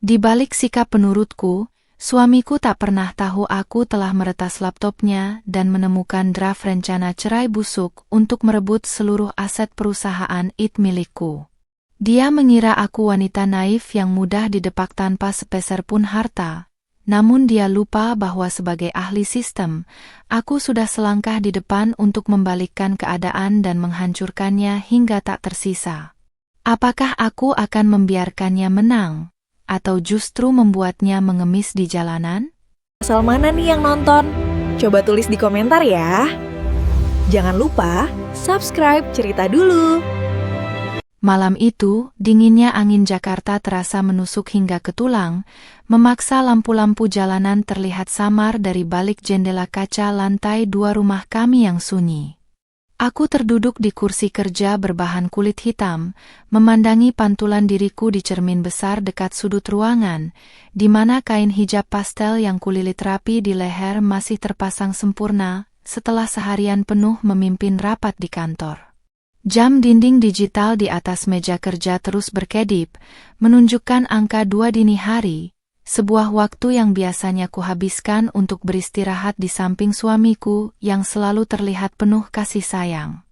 Di balik sikap penurutku, suamiku tak pernah tahu aku telah meretas laptopnya dan menemukan draft rencana cerai busuk untuk merebut seluruh aset perusahaan IT milikku. Dia mengira aku wanita naif yang mudah didepak tanpa sepeser pun harta. Namun dia lupa bahwa sebagai ahli sistem, aku sudah selangkah di depan untuk membalikkan keadaan dan menghancurkannya hingga tak tersisa. Apakah aku akan membiarkannya menang? Atau justru membuatnya mengemis di jalanan? Asal mana nih yang nonton? Coba tulis di komentar ya. Jangan lupa subscribe Cerita Dulu. Malam itu, dinginnya angin Jakarta terasa menusuk hingga ke tulang, memaksa lampu-lampu jalanan terlihat samar dari balik jendela kaca lantai 2 rumah kami yang sunyi. Aku terduduk di kursi kerja berbahan kulit hitam, memandangi pantulan diriku di cermin besar dekat sudut ruangan, di mana kain hijab pastel yang kulilit rapi di leher masih terpasang sempurna setelah seharian penuh memimpin rapat di kantor. Jam dinding digital di atas meja kerja terus berkedip, menunjukkan angka 2 dini hari, sebuah waktu yang biasanya kuhabiskan untuk beristirahat di samping suamiku yang selalu terlihat penuh kasih sayang.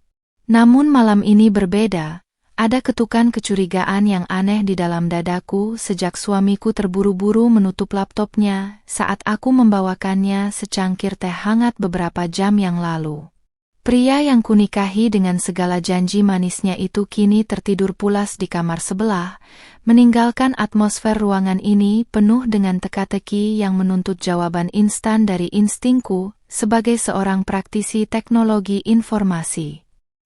Namun malam ini berbeda, ada ketukan kecurigaan yang aneh di dalam dadaku sejak suamiku terburu-buru menutup laptopnya saat aku membawakannya secangkir teh hangat beberapa jam yang lalu. Pria yang kunikahi dengan segala janji manisnya itu kini tertidur pulas di kamar sebelah, meninggalkan atmosfer ruangan ini penuh dengan teka-teki yang menuntut jawaban instan dari instingku sebagai seorang praktisi teknologi informasi.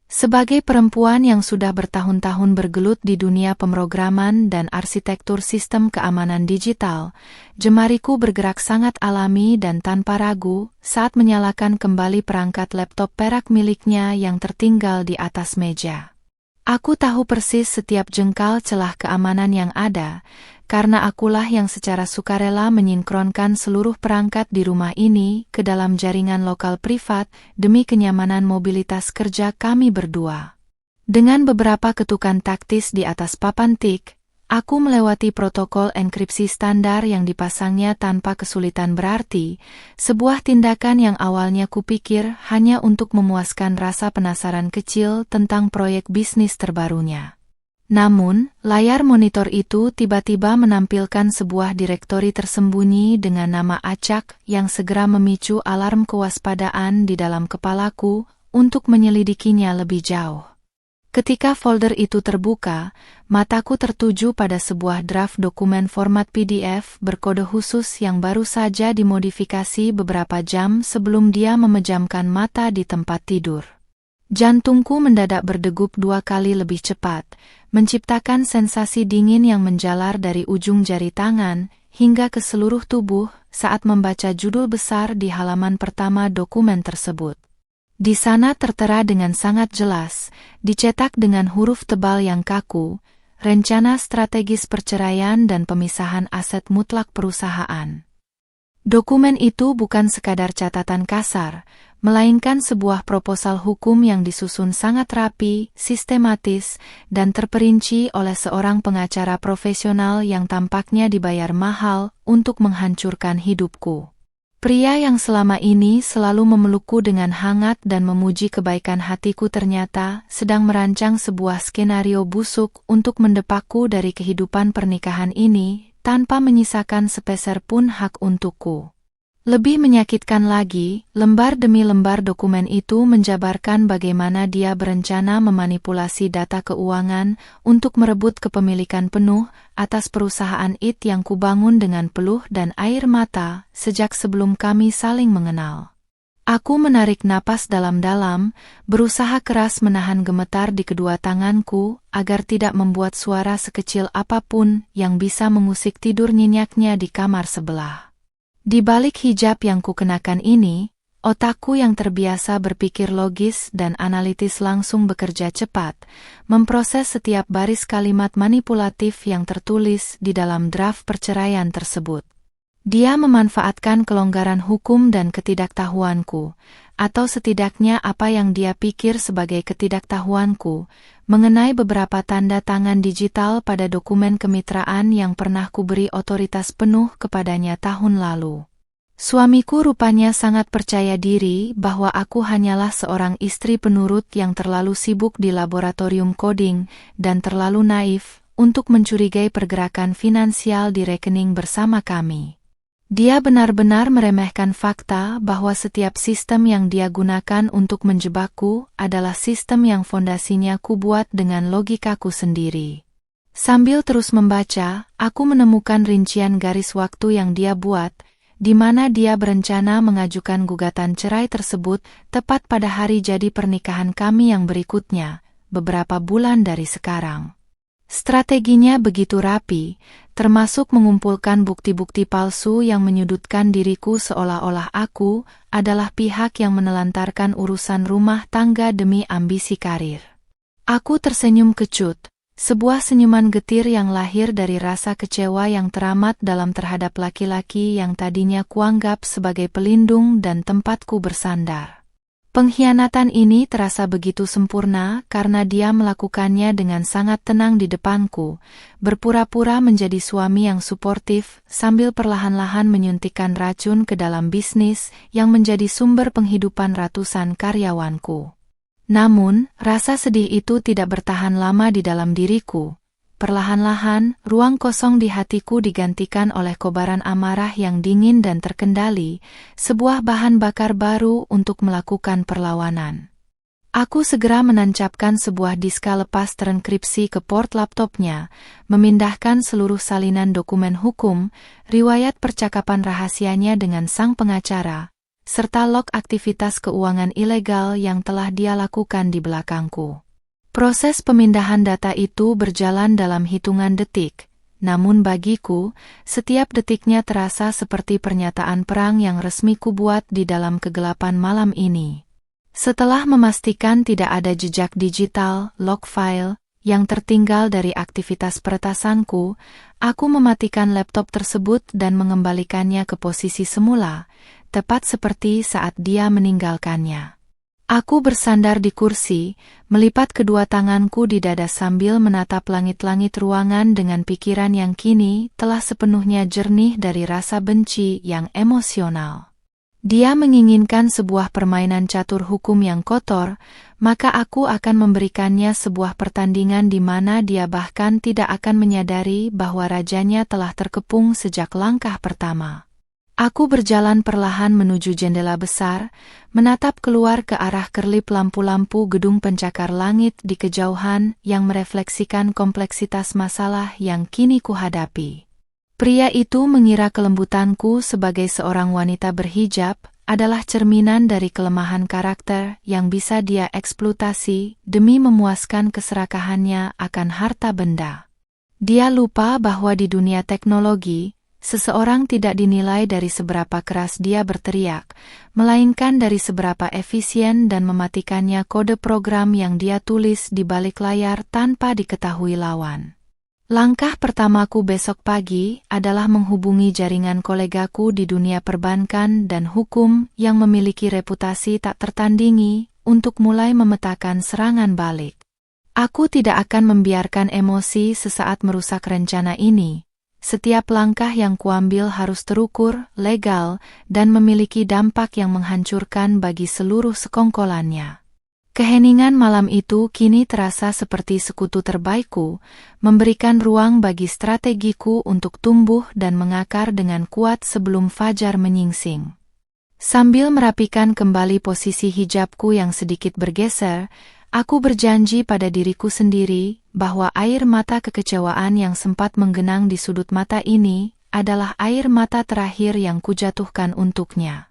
Sebagai perempuan yang sudah bertahun-tahun bergelut di dunia pemrograman dan arsitektur sistem keamanan digital, jemariku bergerak sangat alami dan tanpa ragu saat menyalakan kembali perangkat laptop perak miliknya yang tertinggal di atas meja. Aku tahu persis setiap jengkal celah keamanan yang ada, karena akulah yang secara sukarela menyinkronkan seluruh perangkat di rumah ini ke dalam jaringan lokal privat demi kenyamanan mobilitas kerja kami berdua. Dengan beberapa ketukan taktis di atas papan tik, aku melewati protokol enkripsi standar yang dipasangnya tanpa kesulitan berarti, sebuah tindakan yang awalnya kupikir hanya untuk memuaskan rasa penasaran kecil tentang proyek bisnis terbarunya. Namun, layar monitor itu tiba-tiba menampilkan sebuah direktori tersembunyi dengan nama acak yang segera memicu alarm kewaspadaan di dalam kepalaku untuk menyelidikinya lebih jauh. Ketika folder itu terbuka, mataku tertuju pada sebuah draft dokumen format PDF berkode khusus yang baru saja dimodifikasi beberapa jam sebelum dia memejamkan mata di tempat tidur. Jantungku mendadak berdegup 2 kali lebih cepat, menciptakan sensasi dingin yang menjalar dari ujung jari tangan hingga ke seluruh tubuh saat membaca judul besar di halaman pertama dokumen tersebut. Di sana tertera dengan sangat jelas, dicetak dengan huruf tebal yang kaku, rencana strategis perceraian dan pemisahan aset mutlak perusahaan. Dokumen itu bukan sekadar catatan kasar, melainkan sebuah proposal hukum yang disusun sangat rapi, sistematis, dan terperinci oleh seorang pengacara profesional yang tampaknya dibayar mahal untuk menghancurkan hidupku. Pria yang selama ini selalu memelukku dengan hangat dan memuji kebaikan hatiku ternyata sedang merancang sebuah skenario busuk untuk mendepakku dari kehidupan pernikahan ini tanpa menyisakan sepeser pun hak untukku. Lebih menyakitkan lagi, lembar demi lembar dokumen itu menjabarkan bagaimana dia berencana memanipulasi data keuangan untuk merebut kepemilikan penuh atas perusahaan IT yang kubangun dengan peluh dan air mata sejak sebelum kami saling mengenal. Aku menarik napas dalam-dalam, berusaha keras menahan gemetar di kedua tanganku agar tidak membuat suara sekecil apapun yang bisa mengusik tidur nyenyaknya di kamar sebelah. Di balik hijab yang kukenakan ini, otakku yang terbiasa berpikir logis dan analitis langsung bekerja cepat, memproses setiap baris kalimat manipulatif yang tertulis di dalam draft perceraian tersebut. Dia memanfaatkan kelonggaran hukum dan ketidaktahuanku, atau setidaknya apa yang dia pikir sebagai ketidaktahuanku, mengenai beberapa tanda tangan digital pada dokumen kemitraan yang pernah kuberi otoritas penuh kepadanya tahun lalu. Suamiku rupanya sangat percaya diri bahwa aku hanyalah seorang istri penurut yang terlalu sibuk di laboratorium coding dan terlalu naif untuk mencurigai pergerakan finansial di rekening bersama kami. Dia benar-benar meremehkan fakta bahwa setiap sistem yang dia gunakan untuk menjebakku adalah sistem yang fondasinya kubuat dengan logikaku sendiri. Sambil terus membaca, aku menemukan rincian garis waktu yang dia buat, di mana dia berencana mengajukan gugatan cerai tersebut tepat pada hari jadi pernikahan kami yang berikutnya, beberapa bulan dari sekarang. Strateginya begitu rapi, termasuk mengumpulkan bukti-bukti palsu yang menyudutkan diriku seolah-olah aku adalah pihak yang menelantarkan urusan rumah tangga demi ambisi karir. Aku tersenyum kecut, sebuah senyuman getir yang lahir dari rasa kecewa yang teramat dalam terhadap laki-laki yang tadinya kuanggap sebagai pelindung dan tempatku bersandar. Pengkhianatan ini terasa begitu sempurna karena dia melakukannya dengan sangat tenang di depanku, berpura-pura menjadi suami yang suportif sambil perlahan-lahan menyuntikkan racun ke dalam bisnis yang menjadi sumber penghidupan ratusan karyawanku. Namun, rasa sedih itu tidak bertahan lama di dalam diriku. Perlahan-lahan, ruang kosong di hatiku digantikan oleh kobaran amarah yang dingin dan terkendali, sebuah bahan bakar baru untuk melakukan perlawanan. Aku segera menancapkan sebuah diska lepas terenkripsi ke port laptopnya, memindahkan seluruh salinan dokumen hukum, riwayat percakapan rahasianya dengan sang pengacara, serta log aktivitas keuangan ilegal yang telah dia lakukan di belakangku. Proses pemindahan data itu berjalan dalam hitungan detik, namun bagiku, setiap detiknya terasa seperti pernyataan perang yang resmi kubuat di dalam kegelapan malam ini. Setelah memastikan tidak ada jejak digital, log file, yang tertinggal dari aktivitas peretasanku, aku mematikan laptop tersebut dan mengembalikannya ke posisi semula, tepat seperti saat dia meninggalkannya. Aku bersandar di kursi, melipat kedua tanganku di dada sambil menatap langit-langit ruangan dengan pikiran yang kini telah sepenuhnya jernih dari rasa benci yang emosional. Dia menginginkan sebuah permainan catur hukum yang kotor, maka aku akan memberikannya sebuah pertandingan di mana dia bahkan tidak akan menyadari bahwa rajanya telah terkepung sejak langkah pertama. Aku berjalan perlahan menuju jendela besar, menatap keluar ke arah kerlip lampu-lampu gedung pencakar langit di kejauhan yang merefleksikan kompleksitas masalah yang kini kuhadapi. Pria itu mengira kelembutanku sebagai seorang wanita berhijab adalah cerminan dari kelemahan karakter yang bisa dia eksploitasi demi memuaskan keserakahannya akan harta benda. Dia lupa bahwa di dunia teknologi, seseorang tidak dinilai dari seberapa keras dia berteriak, melainkan dari seberapa efisien dan mematikannya kode program yang dia tulis di balik layar tanpa diketahui lawan. Langkah pertamaku besok pagi adalah menghubungi jaringan kolegaku di dunia perbankan dan hukum yang memiliki reputasi tak tertandingi untuk mulai memetakan serangan balik. Aku tidak akan membiarkan emosi sesaat merusak rencana ini. Setiap langkah yang kuambil harus terukur, legal, dan memiliki dampak yang menghancurkan bagi seluruh sekongkolannya. Keheningan malam itu kini terasa seperti sekutu terbaikku, memberikan ruang bagi strategiku untuk tumbuh dan mengakar dengan kuat sebelum fajar menyingsing. Sambil merapikan kembali posisi hijabku yang sedikit bergeser, aku berjanji pada diriku sendiri bahwa air mata kekecewaan yang sempat menggenang di sudut mata ini adalah air mata terakhir yang kujatuhkan untuknya.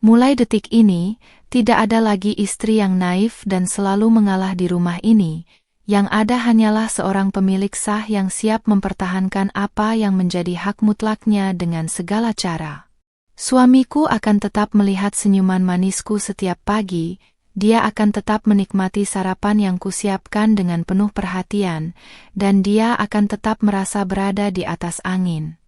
Mulai detik ini, tidak ada lagi istri yang naif dan selalu mengalah di rumah ini. Yang ada hanyalah seorang pemilik sah yang siap mempertahankan apa yang menjadi hak mutlaknya dengan segala cara. Suamiku akan tetap melihat senyuman manisku setiap pagi. Dia akan tetap menikmati sarapan yang kusiapkan dengan penuh perhatian, dan dia akan tetap merasa berada di atas angin.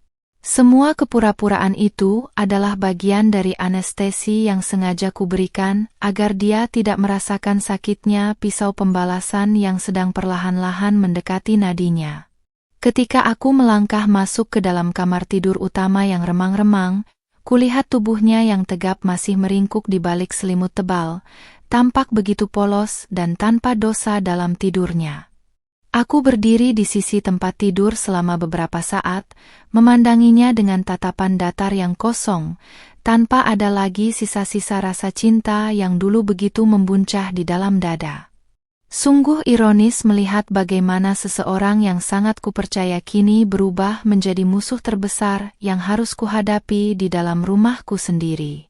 Semua kepura-puraan itu adalah bagian dari anestesi yang sengaja kuberikan agar dia tidak merasakan sakitnya pisau pembalasan yang sedang perlahan-lahan mendekati nadinya. Ketika aku melangkah masuk ke dalam kamar tidur utama yang remang-remang, kulihat tubuhnya yang tegap masih meringkuk di balik selimut tebal, tampak begitu polos dan tanpa dosa dalam tidurnya. Aku berdiri di sisi tempat tidur selama beberapa saat, memandanginya dengan tatapan datar yang kosong, tanpa ada lagi sisa-sisa rasa cinta yang dulu begitu membuncah di dalam dada. Sungguh ironis melihat bagaimana seseorang yang sangat kupercaya kini berubah menjadi musuh terbesar yang harus kuhadapi di dalam rumahku sendiri.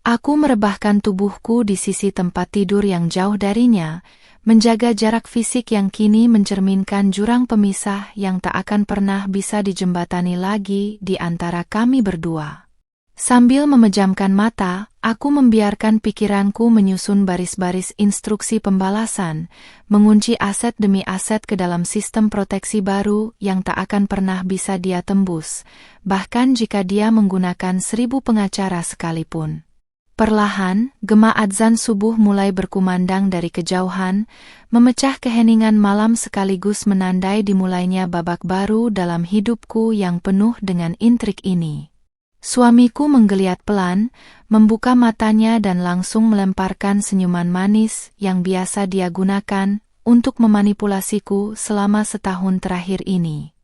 Aku merebahkan tubuhku di sisi tempat tidur yang jauh darinya, menjaga jarak fisik yang kini mencerminkan jurang pemisah yang tak akan pernah bisa dijembatani lagi di antara kami berdua. Sambil memejamkan mata, aku membiarkan pikiranku menyusun baris-baris instruksi pembalasan, mengunci aset demi aset ke dalam sistem proteksi baru yang tak akan pernah bisa dia tembus, bahkan jika dia menggunakan 1000 pengacara sekalipun. Perlahan, gema adzan subuh mulai berkumandang dari kejauhan, memecah keheningan malam sekaligus menandai dimulainya babak baru dalam hidupku yang penuh dengan intrik ini. Suamiku menggeliat pelan, membuka matanya dan langsung melemparkan senyuman manis yang biasa dia gunakan untuk memanipulasiku selama setahun terakhir ini.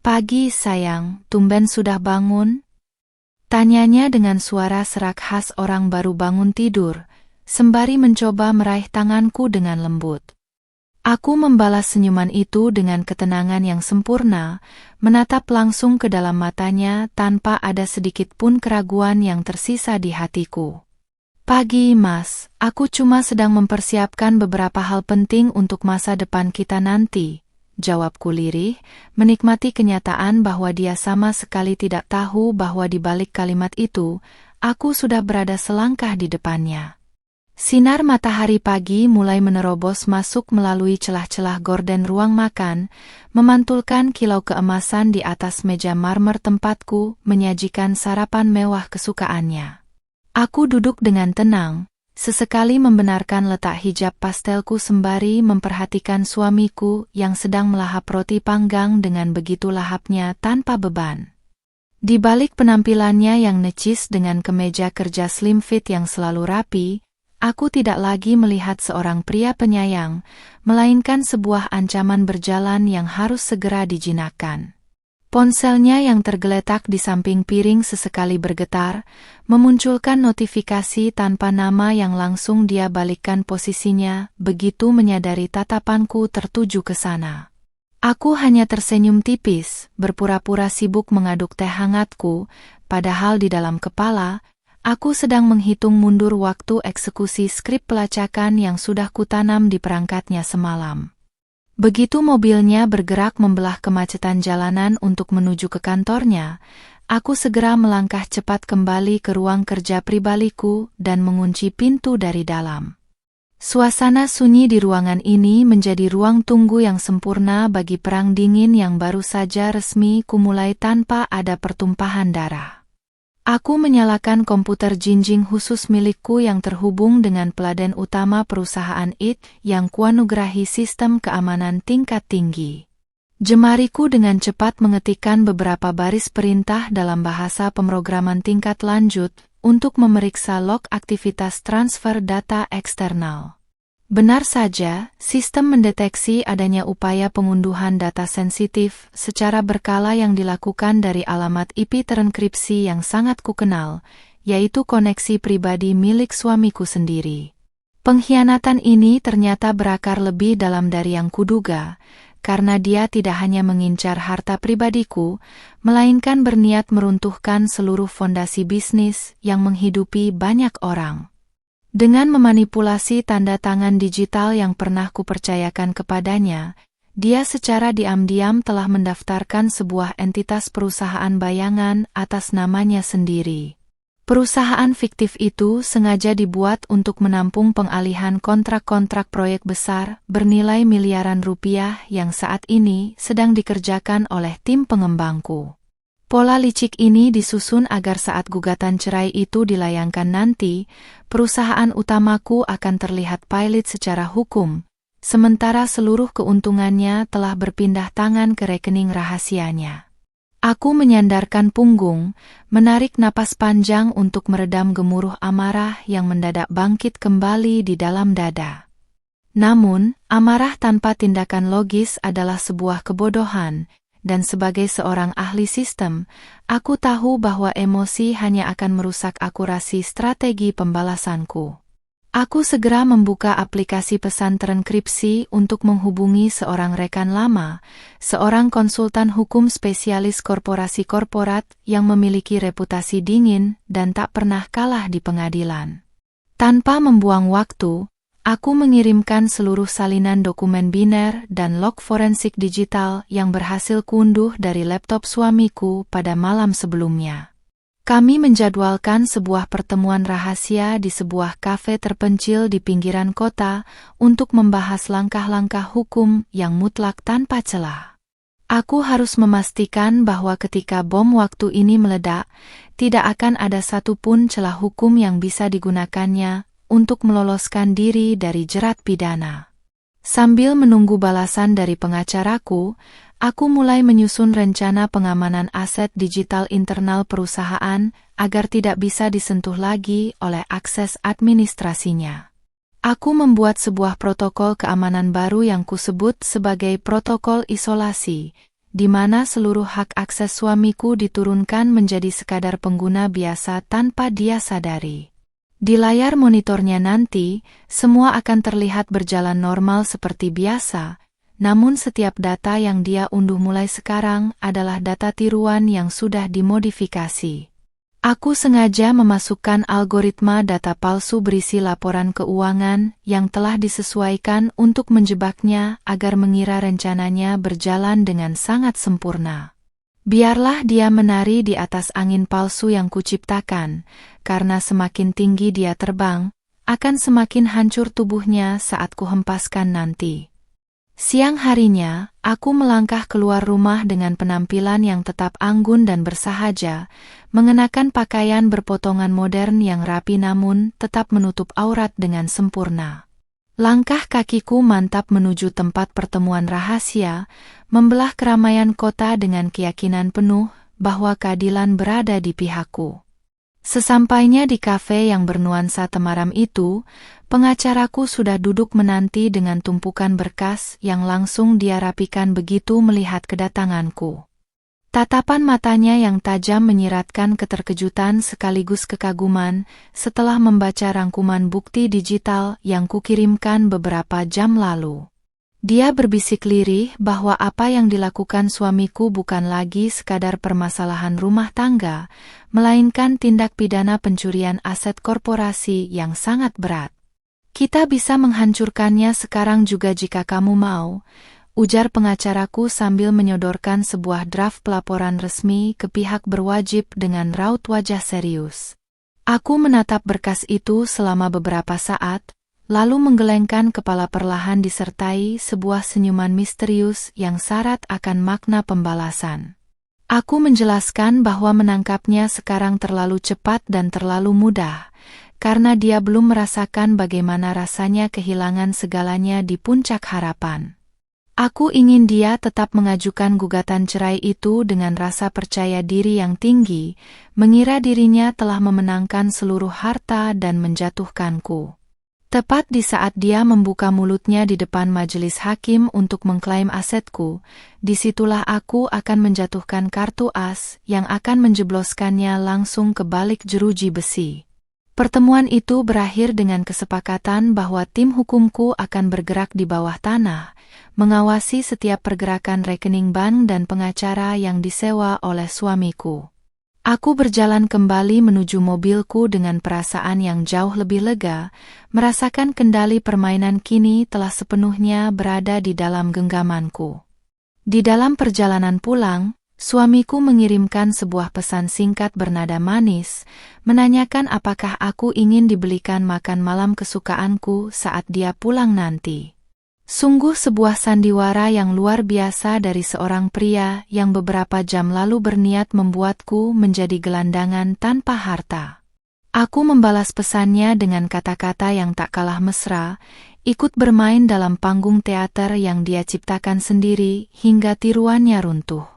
"Pagi sayang, tumben sudah bangun?" Tanyanya dengan suara serak khas orang baru bangun tidur, sembari mencoba meraih tanganku dengan lembut. Aku membalas senyuman itu dengan ketenangan yang sempurna, menatap langsung ke dalam matanya tanpa ada sedikit pun keraguan yang tersisa di hatiku. "Pagi, Mas, aku cuma sedang mempersiapkan beberapa hal penting untuk masa depan kita nanti," jawabku lirih, menikmati kenyataan bahwa dia sama sekali tidak tahu bahwa di balik kalimat itu, aku sudah berada selangkah di depannya. Sinar matahari pagi mulai menerobos masuk melalui celah-celah gorden ruang makan, memantulkan kilau keemasan di atas meja marmer tempatku, menyajikan sarapan mewah kesukaannya. Aku duduk dengan tenang, sesekali membenarkan letak hijab pastelku sembari memperhatikan suamiku yang sedang melahap roti panggang dengan begitu lahapnya tanpa beban. Di balik penampilannya yang necis dengan kemeja kerja slim fit yang selalu rapi, aku tidak lagi melihat seorang pria penyayang, melainkan sebuah ancaman berjalan yang harus segera dijinakkan. Ponselnya yang tergeletak di samping piring sesekali bergetar, memunculkan notifikasi tanpa nama yang langsung dia balikkan posisinya, begitu menyadari tatapanku tertuju ke sana. Aku hanya tersenyum tipis, berpura-pura sibuk mengaduk teh hangatku, padahal di dalam kepala, aku sedang menghitung mundur waktu eksekusi skrip pelacakan yang sudah kutanam di perangkatnya semalam. Begitu mobilnya bergerak membelah kemacetan jalanan untuk menuju ke kantornya, aku segera melangkah cepat kembali ke ruang kerja pribadiku dan mengunci pintu dari dalam. Suasana sunyi di ruangan ini menjadi ruang tunggu yang sempurna bagi perang dingin yang baru saja resmi kumulai tanpa ada pertumpahan darah. Aku menyalakan komputer jinjing khusus milikku yang terhubung dengan peladen utama perusahaan IT yang kuanugerahi sistem keamanan tingkat tinggi. Jemariku dengan cepat mengetikkan beberapa baris perintah dalam bahasa pemrograman tingkat lanjut untuk memeriksa log aktivitas transfer data eksternal. Benar saja, sistem mendeteksi adanya upaya pengunduhan data sensitif secara berkala yang dilakukan dari alamat IP terenkripsi yang sangat kukenal, yaitu koneksi pribadi milik suamiku sendiri. Pengkhianatan ini ternyata berakar lebih dalam dari yang kuduga, karena dia tidak hanya mengincar harta pribadiku, melainkan berniat meruntuhkan seluruh fondasi bisnis yang menghidupi banyak orang. Dengan memanipulasi tanda tangan digital yang pernah kupercayakan kepadanya, dia secara diam-diam telah mendaftarkan sebuah entitas perusahaan bayangan atas namanya sendiri. Perusahaan fiktif itu sengaja dibuat untuk menampung pengalihan kontrak-kontrak proyek besar bernilai miliaran rupiah yang saat ini sedang dikerjakan oleh tim pengembangku. Pola licik ini disusun agar saat gugatan cerai itu dilayangkan nanti, perusahaan utamaku akan terlihat pilot secara hukum, sementara seluruh keuntungannya telah berpindah tangan ke rekening rahasianya. Aku menyandarkan punggung, menarik napas panjang untuk meredam gemuruh amarah yang mendadak bangkit kembali di dalam dada. Namun, amarah tanpa tindakan logis adalah sebuah kebodohan, dan sebagai seorang ahli sistem, aku tahu bahwa emosi hanya akan merusak akurasi strategi pembalasanku. Aku segera membuka aplikasi pesan terenkripsi untuk menghubungi seorang rekan lama, seorang konsultan hukum spesialis korporasi korporat yang memiliki reputasi dingin dan tak pernah kalah di pengadilan. Tanpa membuang waktu, aku mengirimkan seluruh salinan dokumen biner dan log forensik digital yang berhasil kuunduh dari laptop suamiku pada malam sebelumnya. Kami menjadwalkan sebuah pertemuan rahasia di sebuah kafe terpencil di pinggiran kota untuk membahas langkah-langkah hukum yang mutlak tanpa celah. Aku harus memastikan bahwa ketika bom waktu ini meledak, tidak akan ada satupun celah hukum yang bisa digunakannya untuk meloloskan diri dari jerat pidana. Sambil menunggu balasan dari pengacaraku, aku mulai menyusun rencana pengamanan aset digital internal perusahaan agar tidak bisa disentuh lagi oleh akses administrasinya. Aku membuat sebuah protokol keamanan baru yang kusebut sebagai protokol isolasi, di mana seluruh hak akses suamiku diturunkan menjadi sekadar pengguna biasa tanpa dia sadari. Di layar monitornya nanti, semua akan terlihat berjalan normal seperti biasa, namun setiap data yang dia unduh mulai sekarang adalah data tiruan yang sudah dimodifikasi. Aku sengaja memasukkan algoritma data palsu berisi laporan keuangan yang telah disesuaikan untuk menjebaknya agar mengira rencananya berjalan dengan sangat sempurna. Biarlah dia menari di atas angin palsu yang kuciptakan, karena semakin tinggi dia terbang, akan semakin hancur tubuhnya saat kuhempaskan nanti. Siang harinya, aku melangkah keluar rumah dengan penampilan yang tetap anggun dan bersahaja, mengenakan pakaian berpotongan modern yang rapi namun tetap menutup aurat dengan sempurna. Langkah kakiku mantap menuju tempat pertemuan rahasia, membelah keramaian kota dengan keyakinan penuh bahwa keadilan berada di pihakku. Sesampainya di kafe yang bernuansa temaram itu, pengacaraku sudah duduk menanti dengan tumpukan berkas yang langsung dia rapikan begitu melihat kedatanganku. Tatapan matanya yang tajam menyiratkan keterkejutan sekaligus kekaguman setelah membaca rangkuman bukti digital yang kukirimkan beberapa jam lalu. Dia berbisik lirih bahwa apa yang dilakukan suamiku bukan lagi sekadar permasalahan rumah tangga, melainkan tindak pidana pencurian aset korporasi yang sangat berat. Kita bisa menghancurkannya sekarang juga jika kamu mau, ujar pengacaraku sambil menyodorkan sebuah draft pelaporan resmi ke pihak berwajib dengan raut wajah serius. Aku menatap berkas itu selama beberapa saat, lalu menggelengkan kepala perlahan disertai sebuah senyuman misterius yang syarat akan makna pembalasan. Aku menjelaskan bahwa menangkapnya sekarang terlalu cepat dan terlalu mudah, karena dia belum merasakan bagaimana rasanya kehilangan segalanya di puncak harapan. Aku ingin dia tetap mengajukan gugatan cerai itu dengan rasa percaya diri yang tinggi, mengira dirinya telah memenangkan seluruh harta dan menjatuhkanku. Tepat di saat dia membuka mulutnya di depan majelis hakim untuk mengklaim asetku, disitulah aku akan menjatuhkan kartu as yang akan menjebloskannya langsung ke balik jeruji besi. Pertemuan itu berakhir dengan kesepakatan bahwa tim hukumku akan bergerak di bawah tanah, mengawasi setiap pergerakan rekening bank dan pengacara yang disewa oleh suamiku. Aku berjalan kembali menuju mobilku dengan perasaan yang jauh lebih lega, merasakan kendali permainan kini telah sepenuhnya berada di dalam genggamanku. Di dalam perjalanan pulang, suamiku mengirimkan sebuah pesan singkat bernada manis, menanyakan apakah aku ingin dibelikan makan malam kesukaanku saat dia pulang nanti. Sungguh sebuah sandiwara yang luar biasa dari seorang pria yang beberapa jam lalu berniat membuatku menjadi gelandangan tanpa harta. Aku membalas pesannya dengan kata-kata yang tak kalah mesra, ikut bermain dalam panggung teater yang dia ciptakan sendiri hingga tiruannya runtuh.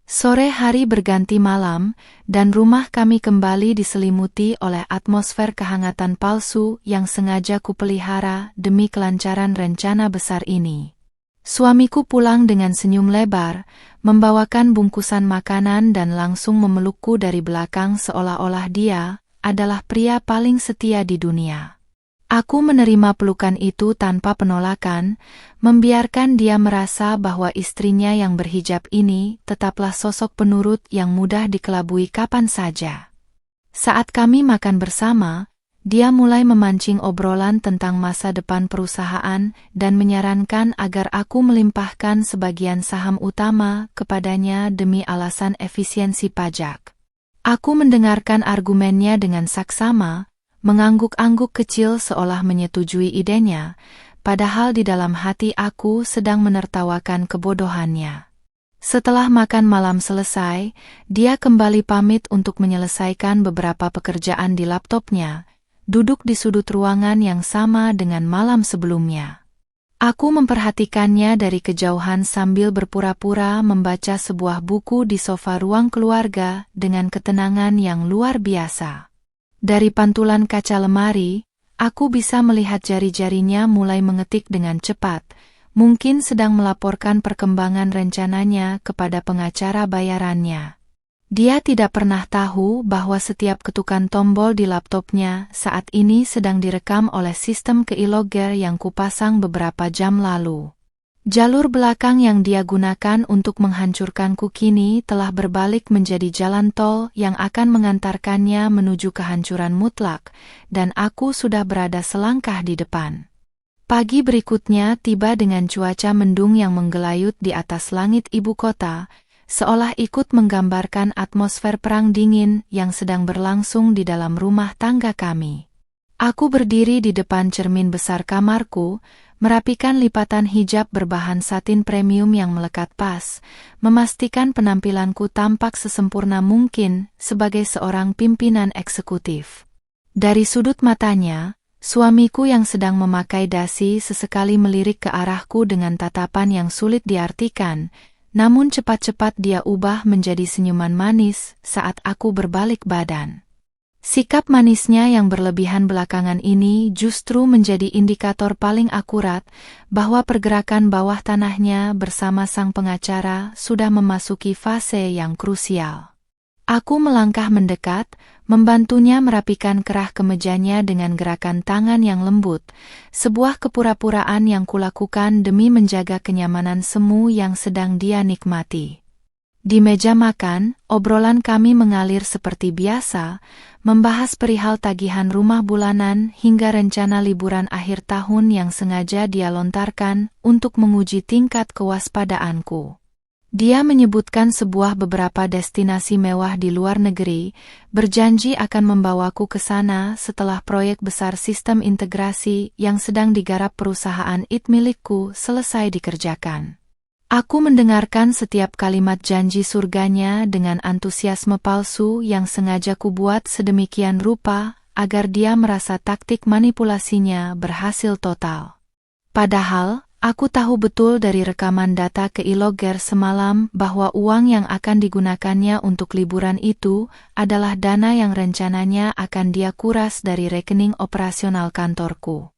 Sore hari berganti malam, dan rumah kami kembali diselimuti oleh atmosfer kehangatan palsu yang sengaja kupelihara demi kelancaran rencana besar ini. Suamiku pulang dengan senyum lebar, membawakan bungkusan makanan dan langsung memelukku dari belakang seolah-olah dia adalah pria paling setia di dunia. Aku menerima pelukan itu tanpa penolakan, membiarkan dia merasa bahwa istrinya yang berhijab ini tetaplah sosok penurut yang mudah dikelabui kapan saja. Saat kami makan bersama, dia mulai memancing obrolan tentang masa depan perusahaan dan menyarankan agar aku melimpahkan sebagian saham utama kepadanya demi alasan efisiensi pajak. Aku mendengarkan argumennya dengan saksama, mengangguk-angguk kecil seolah menyetujui idenya, padahal di dalam hati aku sedang menertawakan kebodohannya. Setelah makan malam selesai, dia kembali pamit untuk menyelesaikan beberapa pekerjaan di laptopnya, duduk di sudut ruangan yang sama dengan malam sebelumnya. Aku memperhatikannya dari kejauhan sambil berpura-pura membaca sebuah buku di sofa ruang keluarga dengan ketenangan yang luar biasa. Dari pantulan kaca lemari, aku bisa melihat jari-jarinya mulai mengetik dengan cepat, mungkin sedang melaporkan perkembangan rencananya kepada pengacara bayarannya. Dia tidak pernah tahu bahwa setiap ketukan tombol di laptopnya saat ini sedang direkam oleh sistem keylogger yang kupasang beberapa jam lalu. Jalur belakang yang dia gunakan untuk menghancurkanku kini telah berbalik menjadi jalan tol yang akan mengantarkannya menuju kehancuran mutlak, dan aku sudah berada selangkah di depan. Pagi berikutnya tiba dengan cuaca mendung yang menggelayut di atas langit ibu kota, seolah ikut menggambarkan atmosfer perang dingin yang sedang berlangsung di dalam rumah tangga kami. Aku berdiri di depan cermin besar kamarku, merapikan lipatan hijab berbahan satin premium yang melekat pas, memastikan penampilanku tampak sesempurna mungkin sebagai seorang pimpinan eksekutif. Dari sudut matanya, suamiku yang sedang memakai dasi sesekali melirik ke arahku dengan tatapan yang sulit diartikan, namun cepat-cepat dia ubah menjadi senyuman manis saat aku berbalik badan. Sikap manisnya yang berlebihan belakangan ini justru menjadi indikator paling akurat bahwa pergerakan bawah tanahnya bersama sang pengacara sudah memasuki fase yang krusial. Aku melangkah mendekat, membantunya merapikan kerah kemejanya dengan gerakan tangan yang lembut, sebuah kepura-puraan yang kulakukan demi menjaga kenyamanan semu yang sedang dia nikmati. Di meja makan, obrolan kami mengalir seperti biasa, membahas perihal tagihan rumah bulanan hingga rencana liburan akhir tahun yang sengaja dia lontarkan untuk menguji tingkat kewaspadaanku. Dia menyebutkan beberapa destinasi mewah di luar negeri, berjanji akan membawaku ke sana setelah proyek besar sistem integrasi yang sedang digarap perusahaan IT milikku selesai dikerjakan. Aku mendengarkan setiap kalimat janji surganya dengan antusiasme palsu yang sengaja kubuat sedemikian rupa agar dia merasa taktik manipulasinya berhasil total. Padahal, aku tahu betul dari rekaman data keylogger semalam bahwa uang yang akan digunakannya untuk liburan itu adalah dana yang rencananya akan dia kuras dari rekening operasional kantorku.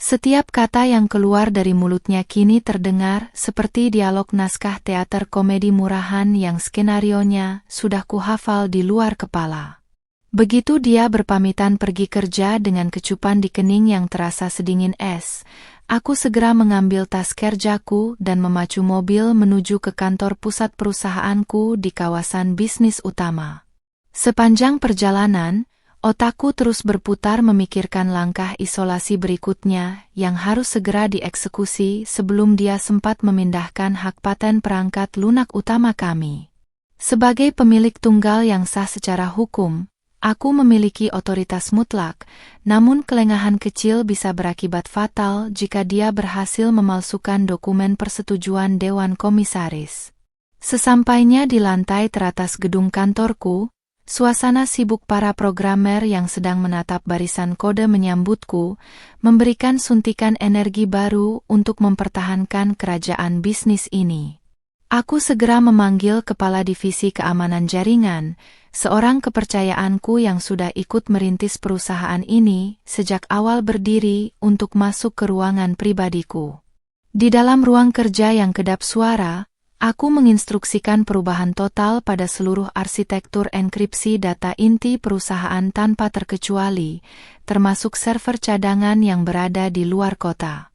Setiap kata yang keluar dari mulutnya kini terdengar seperti dialog naskah teater komedi murahan yang skenarionya sudah kuhafal di luar kepala. Begitu dia berpamitan pergi kerja dengan kecupan di kening yang terasa sedingin es, aku segera mengambil tas kerjaku dan memacu mobil menuju ke kantor pusat perusahaanku di kawasan bisnis utama. Sepanjang perjalanan, otakku terus berputar memikirkan langkah isolasi berikutnya yang harus segera dieksekusi sebelum dia sempat memindahkan hak paten perangkat lunak utama kami. Sebagai pemilik tunggal yang sah secara hukum, Aku memiliki otoritas mutlak, namun kelengahan kecil bisa berakibat fatal jika dia berhasil memalsukan dokumen persetujuan Dewan Komisaris. Sesampainya di lantai teratas gedung kantorku, suasana sibuk para programmer yang sedang menatap barisan kode menyambutku, memberikan suntikan energi baru untuk mempertahankan kerajaan bisnis ini. Aku segera memanggil Kepala Divisi Keamanan Jaringan, seorang kepercayaanku yang sudah ikut merintis perusahaan ini sejak awal berdiri untuk masuk ke ruangan pribadiku. Di dalam ruang kerja yang kedap suara, aku menginstruksikan perubahan total pada seluruh arsitektur enkripsi data inti perusahaan tanpa terkecuali, termasuk server cadangan yang berada di luar kota.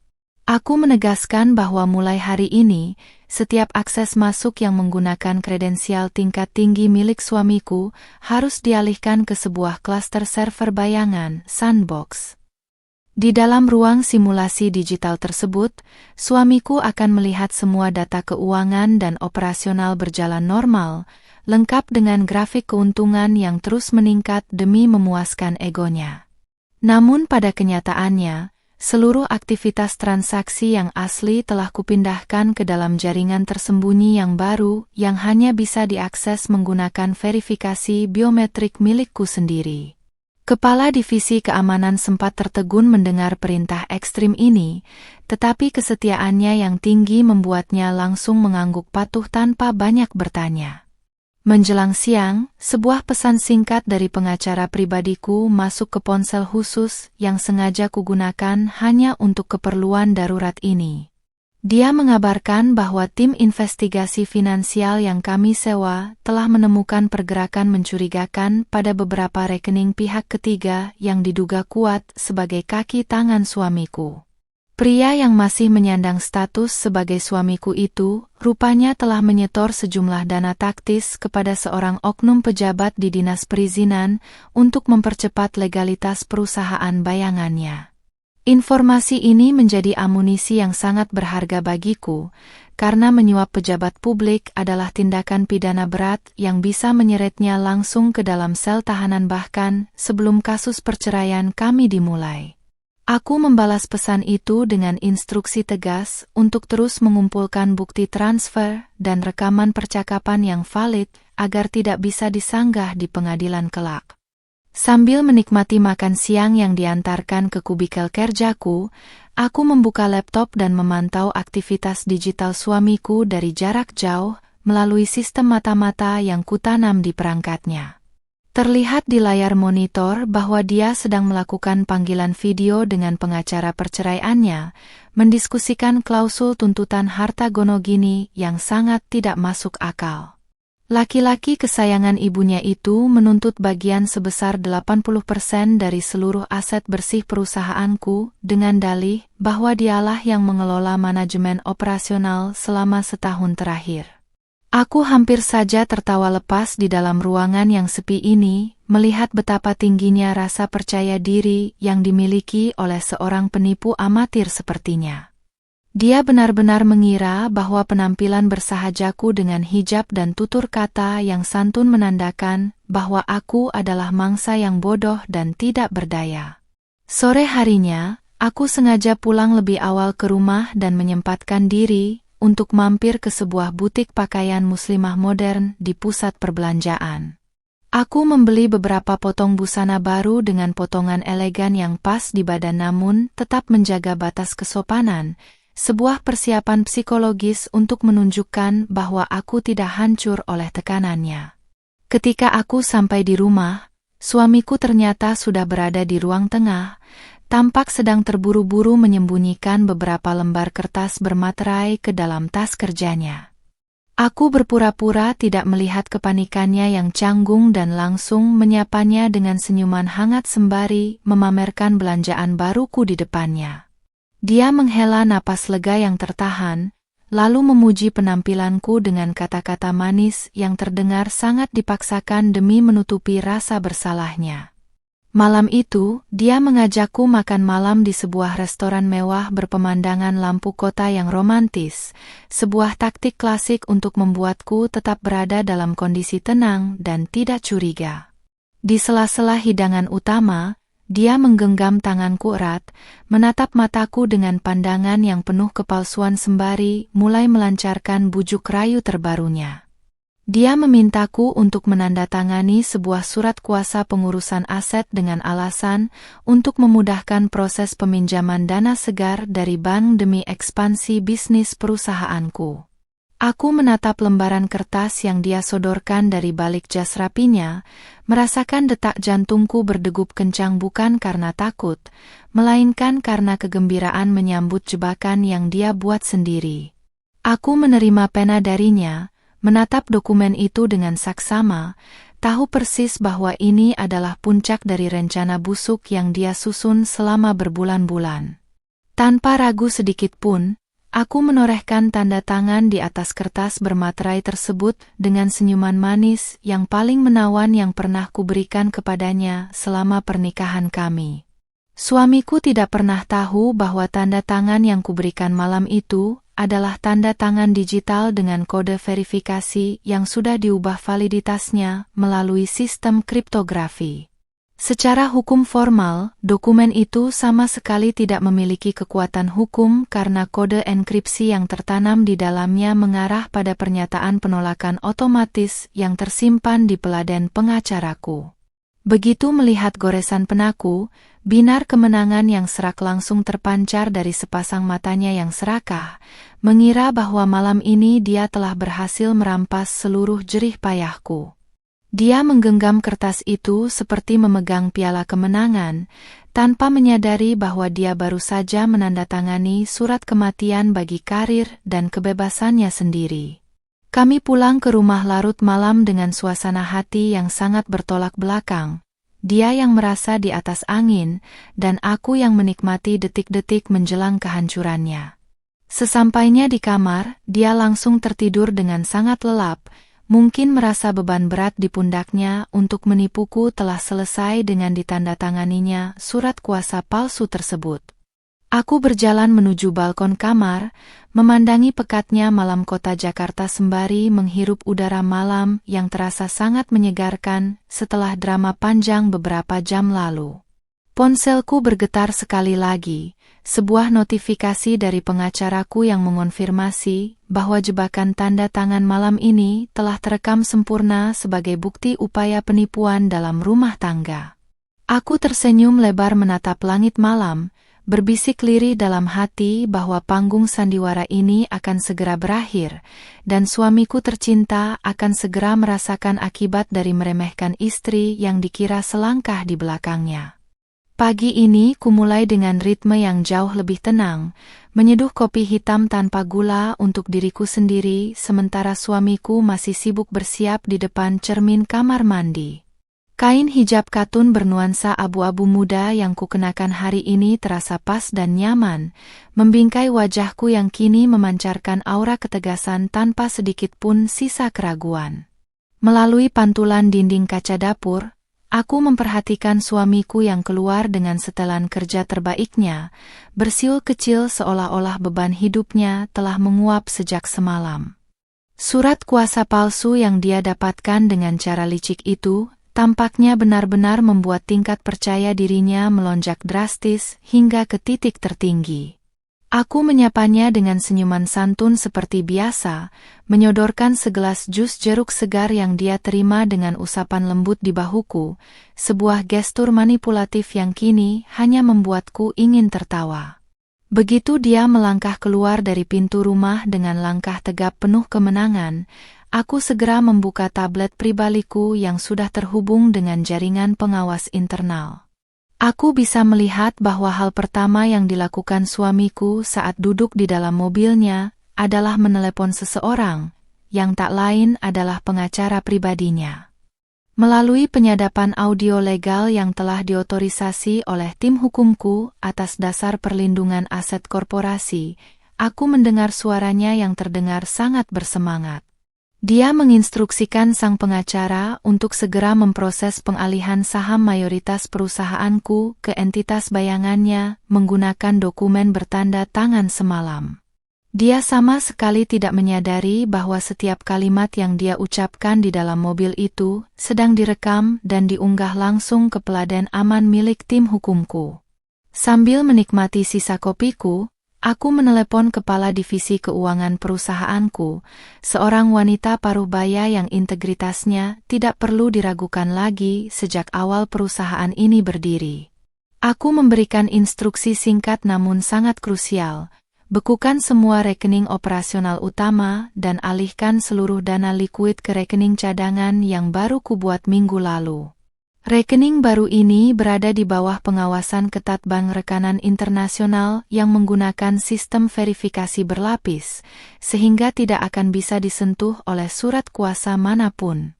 Aku menegaskan bahwa mulai hari ini, setiap akses masuk yang menggunakan kredensial tingkat tinggi milik suamiku harus dialihkan ke sebuah klaster server bayangan, sandbox. Di dalam ruang simulasi digital tersebut, suamiku akan melihat semua data keuangan dan operasional berjalan normal, lengkap dengan grafik keuntungan yang terus meningkat demi memuaskan egonya. Namun pada kenyataannya, seluruh aktivitas transaksi yang asli telah kupindahkan ke dalam jaringan tersembunyi yang baru yang hanya bisa diakses menggunakan verifikasi biometrik milikku sendiri. Kepala Divisi Keamanan sempat tertegun mendengar perintah ekstrim ini, tetapi kesetiaannya yang tinggi membuatnya langsung mengangguk patuh tanpa banyak bertanya. Menjelang siang, sebuah pesan singkat dari pengacara pribadiku masuk ke ponsel khusus yang sengaja kugunakan hanya untuk keperluan darurat ini. Dia mengabarkan bahwa tim investigasi finansial yang kami sewa telah menemukan pergerakan mencurigakan pada beberapa rekening pihak ketiga yang diduga kuat sebagai kaki tangan suamiku. Pria yang masih menyandang status sebagai suamiku itu, rupanya telah menyetor sejumlah dana taktis kepada seorang oknum pejabat di Dinas Perizinan untuk mempercepat legalitas perusahaan bayangannya. Informasi ini menjadi amunisi yang sangat berharga bagiku, karena menyuap pejabat publik adalah tindakan pidana berat yang bisa menyeretnya langsung ke dalam sel tahanan bahkan sebelum kasus perceraian kami dimulai. Aku membalas pesan itu dengan instruksi tegas untuk terus mengumpulkan bukti transfer dan rekaman percakapan yang valid agar tidak bisa disanggah di pengadilan kelak. Sambil menikmati makan siang yang diantarkan ke kubikel kerjaku, aku membuka laptop dan memantau aktivitas digital suamiku dari jarak jauh melalui sistem mata-mata yang kutanam di perangkatnya. Terlihat di layar monitor bahwa dia sedang melakukan panggilan video dengan pengacara perceraiannya, mendiskusikan klausul tuntutan harta gono gini yang sangat tidak masuk akal. Laki-laki kesayangan ibunya itu menuntut bagian sebesar 80% dari seluruh aset bersih perusahaanku dengan dalih bahwa dialah yang mengelola manajemen operasional selama setahun terakhir. Aku hampir saja tertawa lepas di dalam ruangan yang sepi ini, melihat betapa tingginya rasa percaya diri yang dimiliki oleh seorang penipu amatir sepertinya. Dia benar-benar mengira bahwa penampilan bersahajaku dengan hijab dan tutur kata yang santun menandakan bahwa aku adalah mangsa yang bodoh dan tidak berdaya. Sore harinya, aku sengaja pulang lebih awal ke rumah dan menyempatkan diri untuk mampir ke sebuah butik pakaian muslimah modern di pusat perbelanjaan. Aku membeli beberapa potong busana baru dengan potongan elegan yang pas di badan namun tetap menjaga batas kesopanan, sebuah persiapan psikologis untuk menunjukkan bahwa aku tidak hancur oleh tekanannya. Ketika aku sampai di rumah, suamiku ternyata sudah berada di ruang tengah, tampak sedang terburu-buru menyembunyikan beberapa lembar kertas bermaterai ke dalam tas kerjanya. Aku berpura-pura tidak melihat kepanikannya yang canggung dan langsung menyapanya dengan senyuman hangat sembari memamerkan belanjaan baruku di depannya. Dia menghela napas lega yang tertahan, lalu memuji penampilanku dengan kata-kata manis yang terdengar sangat dipaksakan demi menutupi rasa bersalahnya. Malam itu, dia mengajakku makan malam di sebuah restoran mewah berpemandangan lampu kota yang romantis, sebuah taktik klasik untuk membuatku tetap berada dalam kondisi tenang dan tidak curiga. Di sela-sela hidangan utama, dia menggenggam tanganku erat, menatap mataku dengan pandangan yang penuh kepalsuan sembari mulai melancarkan bujuk rayu terbarunya. Dia memintaku untuk menandatangani sebuah surat kuasa pengurusan aset dengan alasan untuk memudahkan proses peminjaman dana segar dari bank demi ekspansi bisnis perusahaanku. Aku menatap lembaran kertas yang dia sodorkan dari balik jas rapinya, merasakan detak jantungku berdegup kencang bukan karena takut, melainkan karena kegembiraan menyambut jebakan yang dia buat sendiri. Aku menerima pena darinya, menatap dokumen itu dengan saksama, tahu persis bahwa ini adalah puncak dari rencana busuk yang dia susun selama berbulan-bulan. Tanpa ragu sedikit pun, aku menorehkan tanda tangan di atas kertas bermaterai tersebut dengan senyuman manis yang paling menawan yang pernah kuberikan kepadanya selama pernikahan kami. Suamiku tidak pernah tahu bahwa tanda tangan yang kuberikan malam itu adalah tanda tangan digital dengan kode verifikasi yang sudah diubah validitasnya melalui sistem kriptografi. Secara hukum formal, dokumen itu sama sekali tidak memiliki kekuatan hukum karena kode enkripsi yang tertanam di dalamnya mengarah pada pernyataan penolakan otomatis yang tersimpan di peladen pengacaraku. Begitu melihat goresan penaku, binar kemenangan yang serak langsung terpancar dari sepasang matanya yang serakah, mengira bahwa malam ini dia telah berhasil merampas seluruh jerih payahku. Dia menggenggam kertas itu seperti memegang piala kemenangan, tanpa menyadari bahwa dia baru saja menandatangani surat kematian bagi karir dan kebebasannya sendiri. Kami pulang ke rumah larut malam dengan suasana hati yang sangat bertolak belakang. Dia yang merasa di atas angin, dan aku yang menikmati detik-detik menjelang kehancurannya. Sesampainya di kamar, dia langsung tertidur dengan sangat lelap, mungkin merasa beban berat di pundaknya untuk menipuku telah selesai dengan ditandatanganinya surat kuasa palsu tersebut. Aku berjalan menuju balkon kamar, memandangi pekatnya malam kota Jakarta sembari menghirup udara malam yang terasa sangat menyegarkan setelah drama panjang beberapa jam lalu. Ponselku bergetar sekali lagi, sebuah notifikasi dari pengacaraku yang mengonfirmasi bahwa jebakan tanda tangan malam ini telah terekam sempurna sebagai bukti upaya penipuan dalam rumah tangga. Aku tersenyum lebar menatap langit malam, berbisik lirih dalam hati bahwa panggung sandiwara ini akan segera berakhir, dan suamiku tercinta akan segera merasakan akibat dari meremehkan istri yang dikira selangkah di belakangnya. Pagi ini kumulai dengan ritme yang jauh lebih tenang, menyeduh kopi hitam tanpa gula untuk diriku sendiri sementara suamiku masih sibuk bersiap di depan cermin kamar mandi. Kain hijab katun bernuansa abu-abu muda yang kukenakan hari ini terasa pas dan nyaman, membingkai wajahku yang kini memancarkan aura ketegasan tanpa sedikit pun sisa keraguan. Melalui pantulan dinding kaca dapur, aku memperhatikan suamiku yang keluar dengan setelan kerja terbaiknya, bersiul kecil seolah-olah beban hidupnya telah menguap sejak semalam. Surat kuasa palsu yang dia dapatkan dengan cara licik itu, tampaknya benar-benar membuat tingkat percaya dirinya melonjak drastis hingga ke titik tertinggi. Aku menyapanya dengan senyuman santun seperti biasa, menyodorkan segelas jus jeruk segar yang dia terima dengan usapan lembut di bahuku, sebuah gestur manipulatif yang kini hanya membuatku ingin tertawa. Begitu dia melangkah keluar dari pintu rumah dengan langkah tegap penuh kemenangan, aku segera membuka tablet pribadiku yang sudah terhubung dengan jaringan pengawas internal. Aku bisa melihat bahwa hal pertama yang dilakukan suamiku saat duduk di dalam mobilnya adalah menelepon seseorang, yang tak lain adalah pengacara pribadinya. Melalui penyadapan audio legal yang telah diotorisasi oleh tim hukumku atas dasar perlindungan aset korporasi, aku mendengar suaranya yang terdengar sangat bersemangat. Dia menginstruksikan sang pengacara untuk segera memproses pengalihan saham mayoritas perusahaanku ke entitas bayangannya menggunakan dokumen bertanda tangan semalam. Dia sama sekali tidak menyadari bahwa setiap kalimat yang dia ucapkan di dalam mobil itu sedang direkam dan diunggah langsung ke peladen aman milik tim hukumku. Sambil menikmati sisa kopiku, aku menelepon kepala divisi keuangan perusahaanku, seorang wanita parubaya yang integritasnya tidak perlu diragukan lagi sejak awal perusahaan ini berdiri. Aku memberikan instruksi singkat namun sangat krusial. Bekukan semua rekening operasional utama dan alihkan seluruh dana likuid ke rekening cadangan yang baru kubuat minggu lalu. Rekening baru ini berada di bawah pengawasan ketat bank rekanan internasional yang menggunakan sistem verifikasi berlapis, sehingga tidak akan bisa disentuh oleh surat kuasa manapun.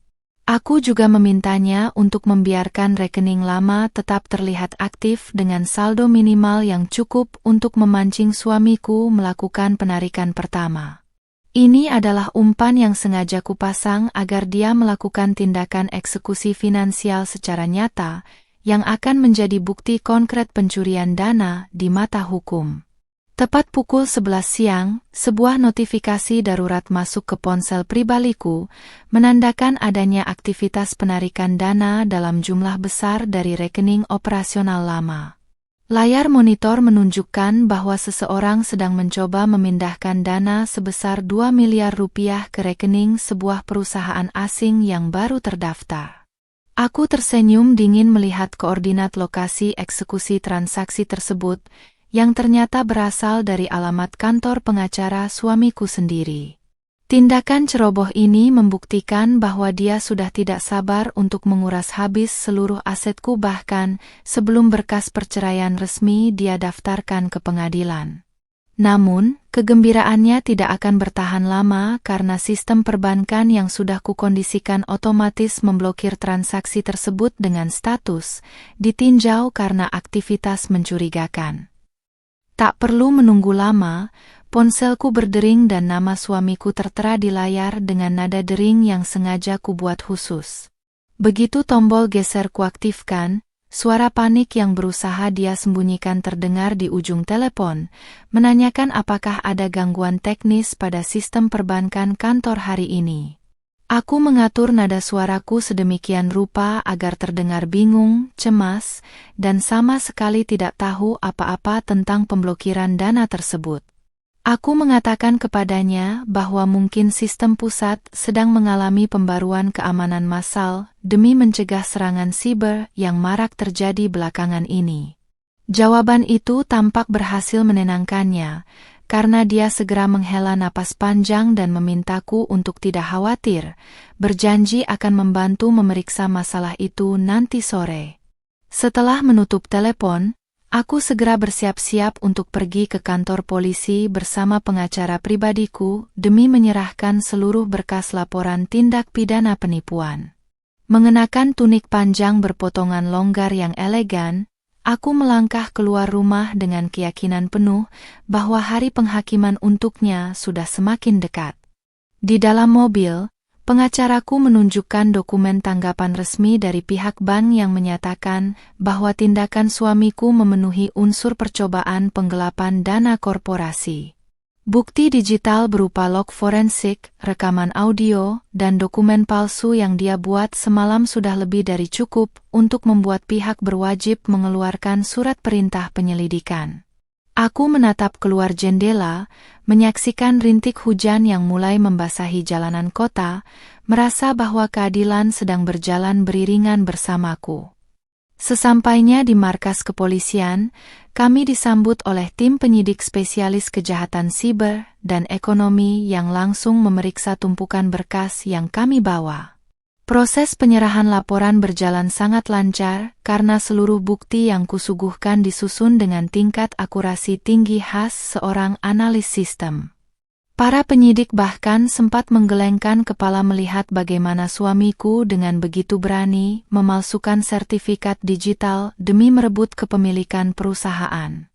Aku juga memintanya untuk membiarkan rekening lama tetap terlihat aktif dengan saldo minimal yang cukup untuk memancing suamiku melakukan penarikan pertama. Ini adalah umpan yang sengaja kupasang agar dia melakukan tindakan eksekusi finansial secara nyata, yang akan menjadi bukti konkret pencurian dana di mata hukum. Tepat pukul 11 siang, sebuah notifikasi darurat masuk ke ponsel pribadiku, menandakan adanya aktivitas penarikan dana dalam jumlah besar dari rekening operasional lama. Layar monitor menunjukkan bahwa seseorang sedang mencoba memindahkan dana sebesar 2 miliar rupiah ke rekening sebuah perusahaan asing yang baru terdaftar. Aku tersenyum dingin melihat koordinat lokasi eksekusi transaksi tersebut, yang ternyata berasal dari alamat kantor pengacara suamiku sendiri. Tindakan ceroboh ini membuktikan bahwa dia sudah tidak sabar untuk menguras habis seluruh asetku bahkan sebelum berkas perceraian resmi dia daftarkan ke pengadilan. Namun, kegembiraannya tidak akan bertahan lama karena sistem perbankan yang sudah kukondisikan otomatis memblokir transaksi tersebut dengan status ditinjau karena aktivitas mencurigakan. Tak perlu menunggu lama, ponselku berdering dan nama suamiku tertera di layar dengan nada dering yang sengaja kubuat khusus. Begitu tombol geser kuaktifkan, suara panik yang berusaha dia sembunyikan terdengar di ujung telepon, menanyakan apakah ada gangguan teknis pada sistem perbankan kantor hari ini. Aku mengatur nada suaraku sedemikian rupa agar terdengar bingung, cemas, dan sama sekali tidak tahu apa-apa tentang pemblokiran dana tersebut. Aku mengatakan kepadanya bahwa mungkin sistem pusat sedang mengalami pembaruan keamanan massal demi mencegah serangan siber yang marak terjadi belakangan ini. Jawaban itu tampak berhasil menenangkannya, karena dia segera menghela napas panjang dan memintaku untuk tidak khawatir, berjanji akan membantu memeriksa masalah itu nanti sore. Setelah menutup telepon, aku segera bersiap-siap untuk pergi ke kantor polisi bersama pengacara pribadiku demi menyerahkan seluruh berkas laporan tindak pidana penipuan. Mengenakan tunik panjang berpotongan longgar yang elegan, aku melangkah keluar rumah dengan keyakinan penuh bahwa hari penghakiman untuknya sudah semakin dekat. Di dalam mobil, pengacaraku menunjukkan dokumen tanggapan resmi dari pihak bank yang menyatakan bahwa tindakan suamiku memenuhi unsur percobaan penggelapan dana korporasi. Bukti digital berupa log forensik, rekaman audio, dan dokumen palsu yang dia buat semalam sudah lebih dari cukup untuk membuat pihak berwajib mengeluarkan surat perintah penyelidikan. Aku menatap keluar jendela, menyaksikan rintik hujan yang mulai membasahi jalanan kota, merasa bahwa keadilan sedang berjalan beriringan bersamaku. Sesampainya di markas kepolisian, kami disambut oleh tim penyidik spesialis kejahatan siber dan ekonomi yang langsung memeriksa tumpukan berkas yang kami bawa. Proses penyerahan laporan berjalan sangat lancar karena seluruh bukti yang kusuguhkan disusun dengan tingkat akurasi tinggi khas seorang analis sistem. Para penyidik bahkan sempat menggelengkan kepala melihat bagaimana suamiku dengan begitu berani memalsukan sertifikat digital demi merebut kepemilikan perusahaan.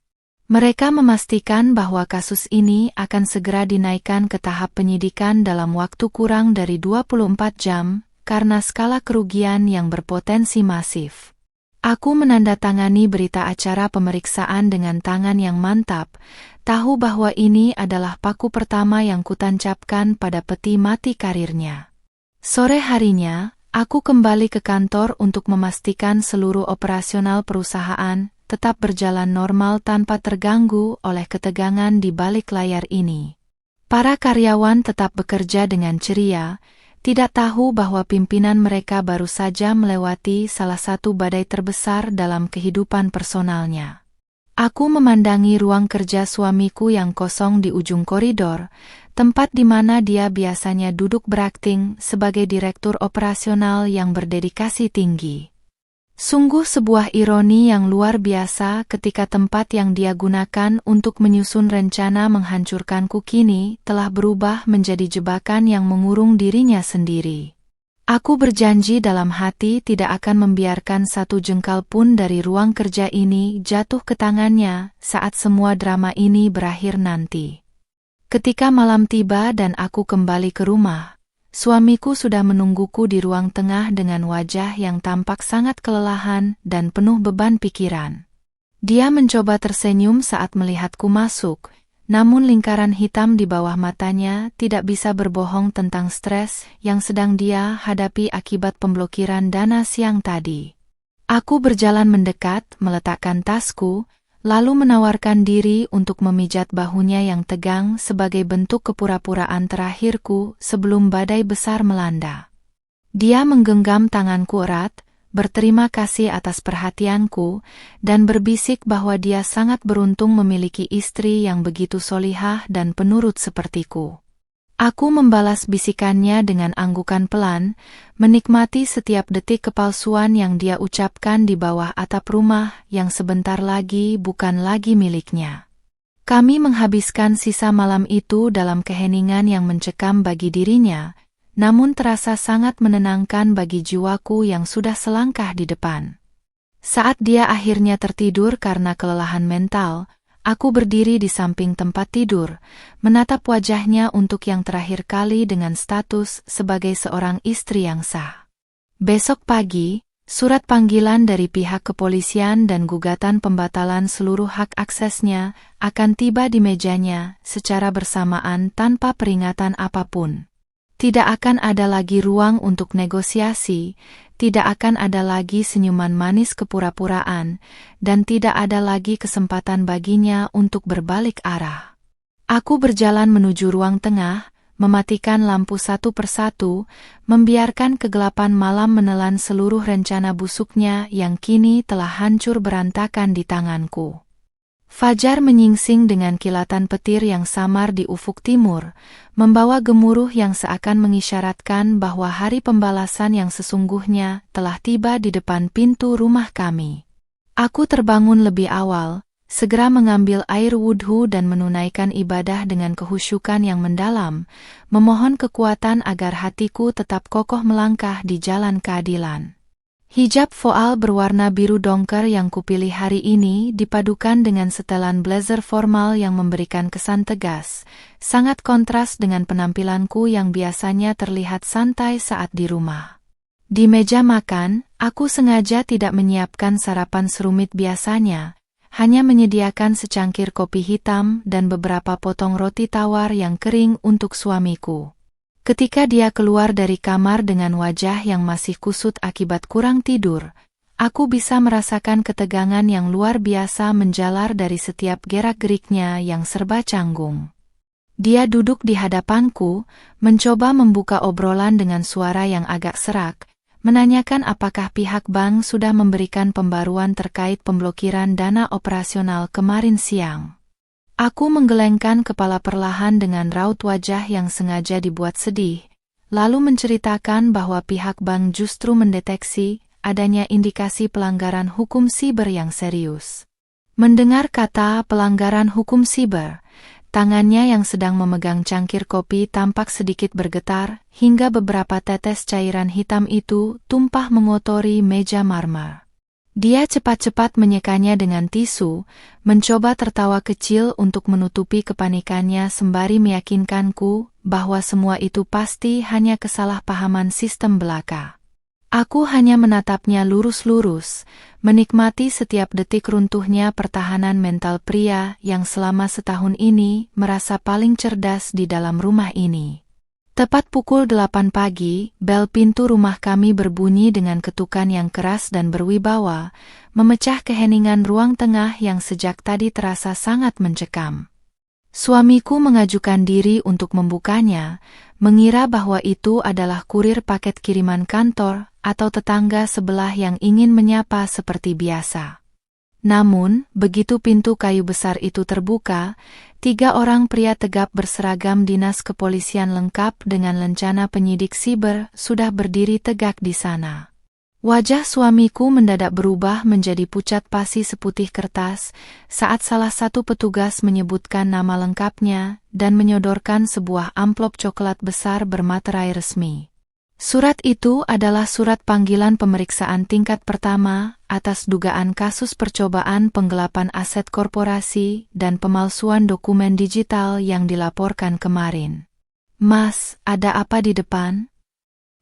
Mereka memastikan bahwa kasus ini akan segera dinaikkan ke tahap penyidikan dalam waktu kurang dari 24 jam karena skala kerugian yang berpotensi masif. Aku menandatangani berita acara pemeriksaan dengan tangan yang mantap, tahu bahwa ini adalah paku pertama yang kutancapkan pada peti mati karirnya. Sore harinya, aku kembali ke kantor untuk memastikan seluruh operasional perusahaan tetap berjalan normal tanpa terganggu oleh ketegangan di balik layar ini. Para karyawan tetap bekerja dengan ceria, tidak tahu bahwa pimpinan mereka baru saja melewati salah satu badai terbesar dalam kehidupan personalnya. Aku memandangi ruang kerja suamiku yang kosong di ujung koridor, tempat di mana dia biasanya duduk berakting sebagai direktur operasional yang berdedikasi tinggi. Sungguh sebuah ironi yang luar biasa ketika tempat yang dia gunakan untuk menyusun rencana menghancurkanku kini telah berubah menjadi jebakan yang mengurung dirinya sendiri. Aku berjanji dalam hati tidak akan membiarkan satu jengkal pun dari ruang kerja ini jatuh ke tangannya saat semua drama ini berakhir nanti. Ketika malam tiba dan aku kembali ke rumah, suamiku sudah menungguku di ruang tengah dengan wajah yang tampak sangat kelelahan dan penuh beban pikiran. Dia mencoba tersenyum saat melihatku masuk, namun lingkaran hitam di bawah matanya tidak bisa berbohong tentang stres yang sedang dia hadapi akibat pemblokiran dana siang tadi. Aku berjalan mendekat, meletakkan tasku, lalu menawarkan diri untuk memijat bahunya yang tegang sebagai bentuk kepura-puraan terakhirku sebelum badai besar melanda. Dia menggenggam tanganku erat, berterima kasih atas perhatianku, dan berbisik bahwa dia sangat beruntung memiliki istri yang begitu solihah dan penurut sepertiku. Aku membalas bisikannya dengan anggukan pelan, menikmati setiap detik kepalsuan yang dia ucapkan di bawah atap rumah yang sebentar lagi bukan lagi miliknya. Kami menghabiskan sisa malam itu dalam keheningan yang mencekam bagi dirinya, namun terasa sangat menenangkan bagi jiwaku yang sudah selangkah di depan. Saat dia akhirnya tertidur karena kelelahan mental, aku berdiri di samping tempat tidur, menatap wajahnya untuk yang terakhir kali dengan status sebagai seorang istri yang sah. Besok pagi, surat panggilan dari pihak kepolisian dan gugatan pembatalan seluruh hak aksesnya akan tiba di mejanya secara bersamaan tanpa peringatan apapun. Tidak akan ada lagi ruang untuk negosiasi, tidak akan ada lagi senyuman manis kepura-puraan, dan tidak ada lagi kesempatan baginya untuk berbalik arah. Aku berjalan menuju ruang tengah, mematikan lampu satu persatu, membiarkan kegelapan malam menelan seluruh rencana busuknya yang kini telah hancur berantakan di tanganku. Fajar menyingsing dengan kilatan petir yang samar di ufuk timur, membawa gemuruh yang seakan mengisyaratkan bahwa hari pembalasan yang sesungguhnya telah tiba di depan pintu rumah kami. Aku terbangun lebih awal, segera mengambil air wudhu dan menunaikan ibadah dengan kehusyukan yang mendalam, memohon kekuatan agar hatiku tetap kokoh melangkah di jalan keadilan. Hijab voal berwarna biru dongker yang kupilih hari ini dipadukan dengan setelan blazer formal yang memberikan kesan tegas, sangat kontras dengan penampilanku yang biasanya terlihat santai saat di rumah. Di meja makan, aku sengaja tidak menyiapkan sarapan serumit biasanya, hanya menyediakan secangkir kopi hitam dan beberapa potong roti tawar yang kering untuk suamiku. Ketika dia keluar dari kamar dengan wajah yang masih kusut akibat kurang tidur, aku bisa merasakan ketegangan yang luar biasa menjalar dari setiap gerak-geriknya yang serba canggung. Dia duduk di hadapanku, mencoba membuka obrolan dengan suara yang agak serak, menanyakan apakah pihak bank sudah memberikan pembaruan terkait pemblokiran dana operasional kemarin siang. Aku menggelengkan kepala perlahan dengan raut wajah yang sengaja dibuat sedih, lalu menceritakan bahwa pihak bank justru mendeteksi adanya indikasi pelanggaran hukum siber yang serius. Mendengar kata pelanggaran hukum siber, tangannya yang sedang memegang cangkir kopi tampak sedikit bergetar, hingga beberapa tetes cairan hitam itu tumpah mengotori meja marmer. Dia cepat-cepat menyekanya dengan tisu, mencoba tertawa kecil untuk menutupi kepanikannya sembari meyakinkanku bahwa semua itu pasti hanya kesalahpahaman sistem belaka. Aku hanya menatapnya lurus-lurus, menikmati setiap detik runtuhnya pertahanan mental pria yang selama setahun ini merasa paling cerdas di dalam rumah ini. Tepat pukul 8 pagi, bel pintu rumah kami berbunyi dengan ketukan yang keras dan berwibawa, memecah keheningan ruang tengah yang sejak tadi terasa sangat mencekam. Suamiku mengajukan diri untuk membukanya, mengira bahwa itu adalah kurir paket kiriman kantor atau tetangga sebelah yang ingin menyapa seperti biasa. Namun, begitu pintu kayu besar itu terbuka, 3 orang pria tegap berseragam dinas kepolisian lengkap dengan lencana penyidik siber sudah berdiri tegak di sana. Wajah suamiku mendadak berubah menjadi pucat pasi seputih kertas saat salah satu petugas menyebutkan nama lengkapnya dan menyodorkan sebuah amplop coklat besar bermaterai resmi. Surat itu adalah surat panggilan pemeriksaan tingkat pertama atas dugaan kasus percobaan penggelapan aset korporasi dan pemalsuan dokumen digital yang dilaporkan kemarin. "Mas, ada apa di depan?"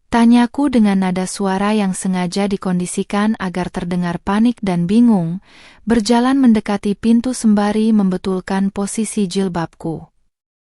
Tanyaku dengan nada suara yang sengaja dikondisikan agar terdengar panik dan bingung, berjalan mendekati pintu sembari membetulkan posisi jilbabku.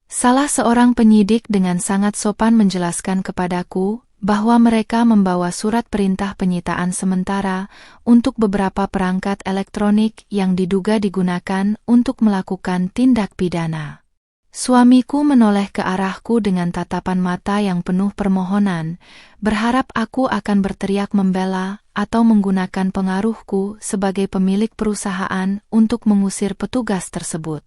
Salah seorang penyidik dengan sangat sopan menjelaskan kepadaku bahwa mereka membawa surat perintah penyitaan sementara untuk beberapa perangkat elektronik yang diduga digunakan untuk melakukan tindak pidana. Suamiku menoleh ke arahku dengan tatapan mata yang penuh permohonan, berharap aku akan berteriak membela atau menggunakan pengaruhku sebagai pemilik perusahaan untuk mengusir petugas tersebut.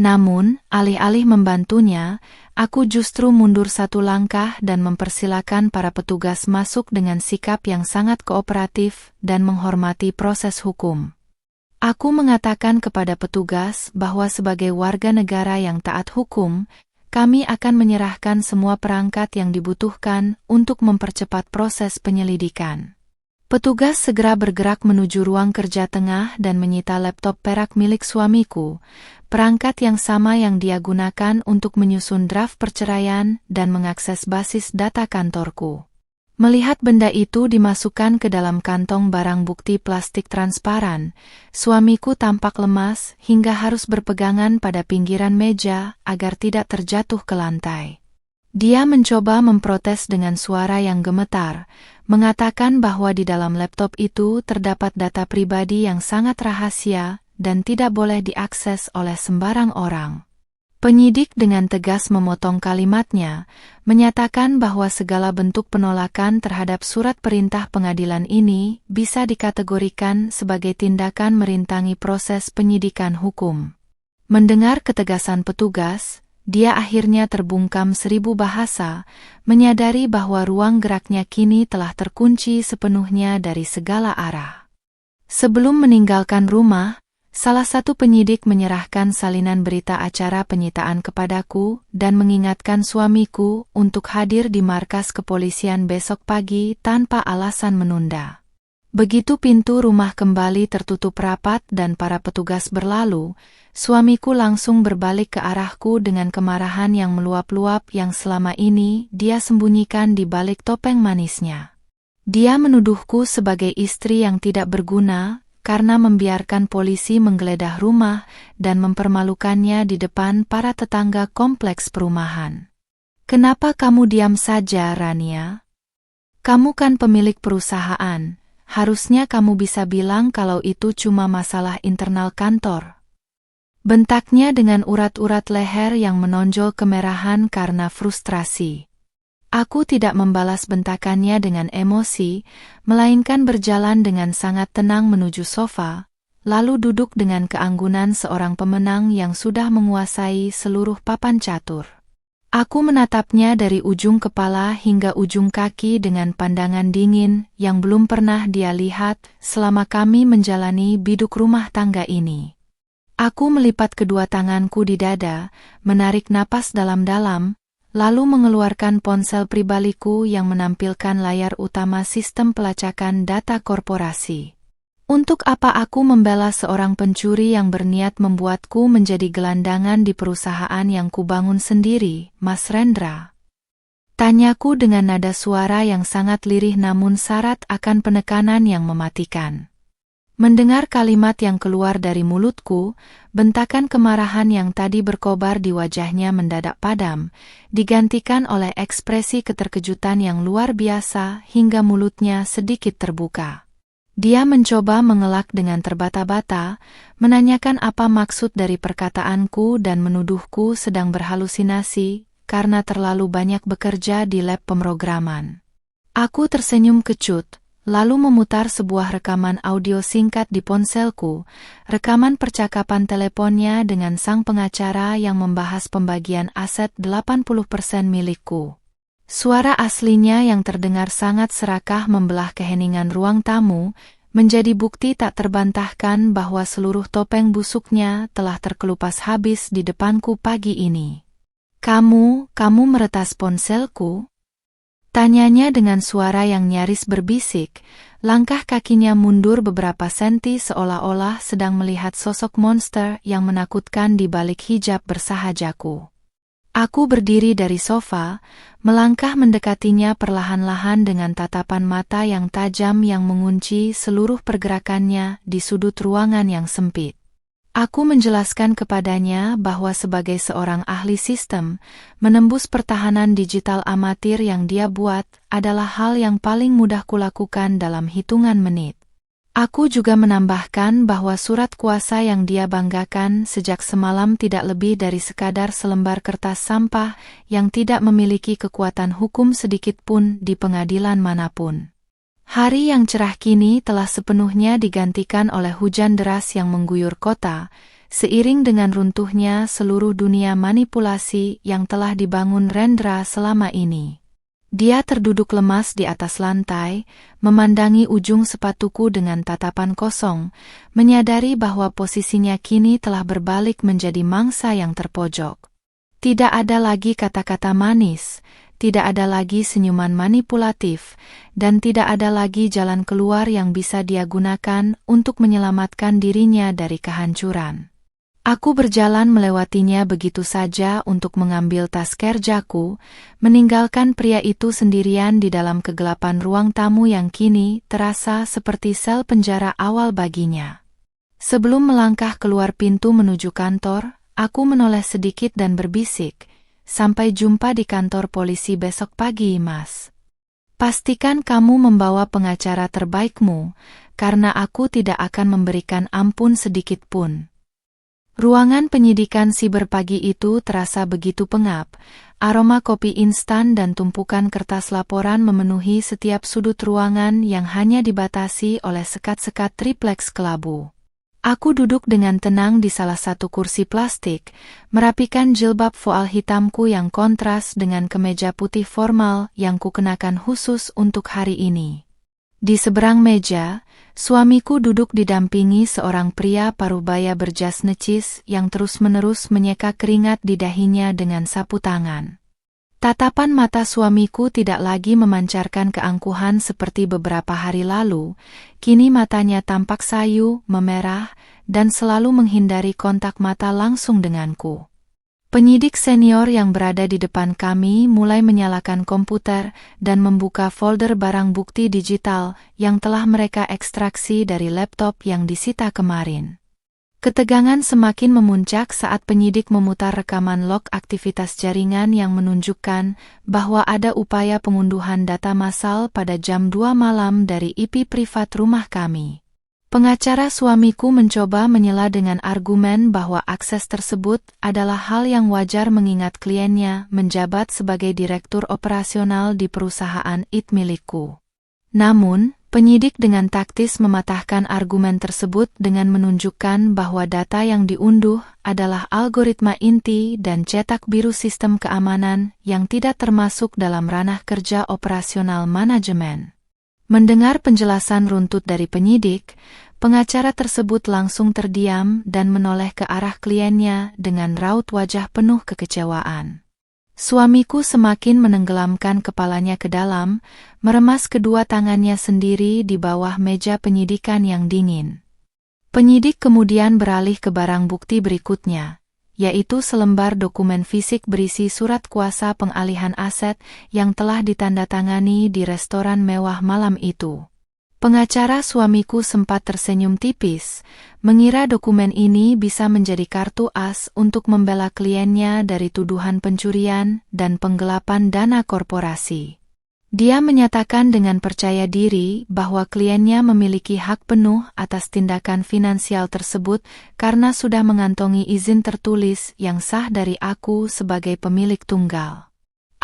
Namun, alih-alih membantunya, aku justru mundur 1 langkah dan mempersilakan para petugas masuk dengan sikap yang sangat kooperatif dan menghormati proses hukum. Aku mengatakan kepada petugas bahwa sebagai warga negara yang taat hukum, kami akan menyerahkan semua perangkat yang dibutuhkan untuk mempercepat proses penyelidikan. Petugas segera bergerak menuju ruang kerja tengah dan menyita laptop perak milik suamiku, perangkat yang sama yang dia gunakan untuk menyusun draft perceraian dan mengakses basis data kantorku. Melihat benda itu dimasukkan ke dalam kantong barang bukti plastik transparan, suamiku tampak lemas hingga harus berpegangan pada pinggiran meja agar tidak terjatuh ke lantai. Dia mencoba memprotes dengan suara yang gemetar, mengatakan bahwa di dalam laptop itu terdapat data pribadi yang sangat rahasia dan tidak boleh diakses oleh sembarang orang. Penyidik dengan tegas memotong kalimatnya, menyatakan bahwa segala bentuk penolakan terhadap surat perintah pengadilan ini bisa dikategorikan sebagai tindakan merintangi proses penyidikan hukum. Mendengar ketegasan petugas, dia akhirnya terbungkam 1000 bahasa, menyadari bahwa ruang geraknya kini telah terkunci sepenuhnya dari segala arah. Sebelum meninggalkan rumah, salah satu penyidik menyerahkan salinan berita acara penyitaan kepadaku dan mengingatkan suamiku untuk hadir di markas kepolisian besok pagi tanpa alasan menunda. Begitu pintu rumah kembali tertutup rapat dan para petugas berlalu, suamiku langsung berbalik ke arahku dengan kemarahan yang meluap-luap yang selama ini dia sembunyikan di balik topeng manisnya. Dia menuduhku sebagai istri yang tidak berguna, karena membiarkan polisi menggeledah rumah dan mempermalukannya di depan para tetangga kompleks perumahan. "Kenapa kamu diam saja, Rania? Kamu kan pemilik perusahaan, harusnya kamu bisa bilang kalau itu cuma masalah internal kantor." Bentaknya dengan urat-urat leher yang menonjol kemerahan karena frustrasi. Aku tidak membalas bentakannya dengan emosi, melainkan berjalan dengan sangat tenang menuju sofa, lalu duduk dengan keanggunan seorang pemenang yang sudah menguasai seluruh papan catur. Aku menatapnya dari ujung kepala hingga ujung kaki dengan pandangan dingin yang belum pernah dia lihat selama kami menjalani biduk rumah tangga ini. Aku melipat kedua tanganku di dada, menarik napas dalam-dalam, lalu mengeluarkan ponsel pribadiku yang menampilkan layar utama sistem pelacakan data korporasi. Untuk apa aku membela seorang pencuri yang berniat membuatku menjadi gelandangan di perusahaan yang kubangun sendiri, Mas Rendra? Tanyaku dengan nada suara yang sangat lirih namun syarat akan penekanan yang mematikan. Mendengar kalimat yang keluar dari mulutku, bentakan kemarahan yang tadi berkobar di wajahnya mendadak padam, digantikan oleh ekspresi keterkejutan yang luar biasa hingga mulutnya sedikit terbuka. Dia mencoba mengelak dengan terbata-bata, menanyakan apa maksud dari perkataanku dan menuduhku sedang berhalusinasi karena terlalu banyak bekerja di lab pemrograman. Aku tersenyum kecut, lalu memutar sebuah rekaman audio singkat di ponselku, rekaman percakapan teleponnya dengan sang pengacara yang membahas pembagian aset 80% milikku. Suara aslinya yang terdengar sangat serakah membelah keheningan ruang tamu, menjadi bukti tak terbantahkan bahwa seluruh topeng busuknya telah terkelupas habis di depanku pagi ini. Kamu meretas ponselku? Tanyanya dengan suara yang nyaris berbisik, langkah kakinya mundur beberapa senti seolah-olah sedang melihat sosok monster yang menakutkan di balik hijab bersahajaku. Aku berdiri dari sofa, melangkah mendekatinya perlahan-lahan dengan tatapan mata yang tajam yang mengunci seluruh pergerakannya di sudut ruangan yang sempit. Aku menjelaskan kepadanya bahwa sebagai seorang ahli sistem, menembus pertahanan digital amatir yang dia buat adalah hal yang paling mudah kulakukan dalam hitungan menit. Aku juga menambahkan bahwa surat kuasa yang dia banggakan sejak semalam tidak lebih dari sekadar selembar kertas sampah yang tidak memiliki kekuatan hukum sedikit pun di pengadilan manapun. Hari yang cerah kini telah sepenuhnya digantikan oleh hujan deras yang mengguyur kota, seiring dengan runtuhnya seluruh dunia manipulasi yang telah dibangun Rendra selama ini. Dia terduduk lemas di atas lantai, memandangi ujung sepatuku dengan tatapan kosong, menyadari bahwa posisinya kini telah berbalik menjadi mangsa yang terpojok. Tidak ada lagi kata-kata manis, tidak ada lagi senyuman manipulatif, dan tidak ada lagi jalan keluar yang bisa dia gunakan untuk menyelamatkan dirinya dari kehancuran. Aku berjalan melewatinya begitu saja untuk mengambil tas kerjaku, meninggalkan pria itu sendirian di dalam kegelapan ruang tamu yang kini terasa seperti sel penjara awal baginya. Sebelum melangkah keluar pintu menuju kantor, aku menoleh sedikit dan berbisik, "Sampai jumpa di kantor polisi besok pagi, Mas. Pastikan kamu membawa pengacara terbaikmu, karena aku tidak akan memberikan ampun sedikit pun." Ruangan penyidikan siber pagi itu terasa begitu pengap, aroma kopi instan dan tumpukan kertas laporan memenuhi setiap sudut ruangan yang hanya dibatasi oleh sekat-sekat triplex kelabu. Aku duduk dengan tenang di salah satu kursi plastik, merapikan jilbab voal hitamku yang kontras dengan kemeja putih formal yang kukenakan khusus untuk hari ini. Di seberang meja, suamiku duduk didampingi seorang pria parubaya berjas necis yang terus-menerus menyeka keringat di dahinya dengan sapu tangan. Tatapan mata suamiku tidak lagi memancarkan keangkuhan seperti beberapa hari lalu, kini matanya tampak sayu, memerah, dan selalu menghindari kontak mata langsung denganku. Penyidik senior yang berada di depan kami mulai menyalakan komputer dan membuka folder barang bukti digital yang telah mereka ekstraksi dari laptop yang disita kemarin. Ketegangan semakin memuncak saat penyidik memutar rekaman log aktivitas jaringan yang menunjukkan bahwa ada upaya pengunduhan data massal pada jam 2 malam dari IP privat rumah kami. Pengacara suamiku mencoba menyela dengan argumen bahwa akses tersebut adalah hal yang wajar mengingat kliennya menjabat sebagai direktur operasional di perusahaan IT milikku. Namun, penyidik dengan taktis mematahkan argumen tersebut dengan menunjukkan bahwa data yang diunduh adalah algoritma inti dan cetak biru sistem keamanan yang tidak termasuk dalam ranah kerja operasional manajemen. Mendengar penjelasan runtut dari penyidik, pengacara tersebut langsung terdiam dan menoleh ke arah kliennya dengan raut wajah penuh kekecewaan. Suamiku semakin menenggelamkan kepalanya ke dalam, meremas kedua tangannya sendiri di bawah meja penyidikan yang dingin. Penyidik kemudian beralih ke barang bukti berikutnya, yaitu selembar dokumen fisik berisi surat kuasa pengalihan aset yang telah ditandatangani di restoran mewah malam itu. Pengacara suamiku sempat tersenyum tipis, mengira dokumen ini bisa menjadi kartu as untuk membela kliennya dari tuduhan pencurian dan penggelapan dana korporasi. Dia menyatakan dengan percaya diri bahwa kliennya memiliki hak penuh atas tindakan finansial tersebut karena sudah mengantongi izin tertulis yang sah dari aku sebagai pemilik tunggal.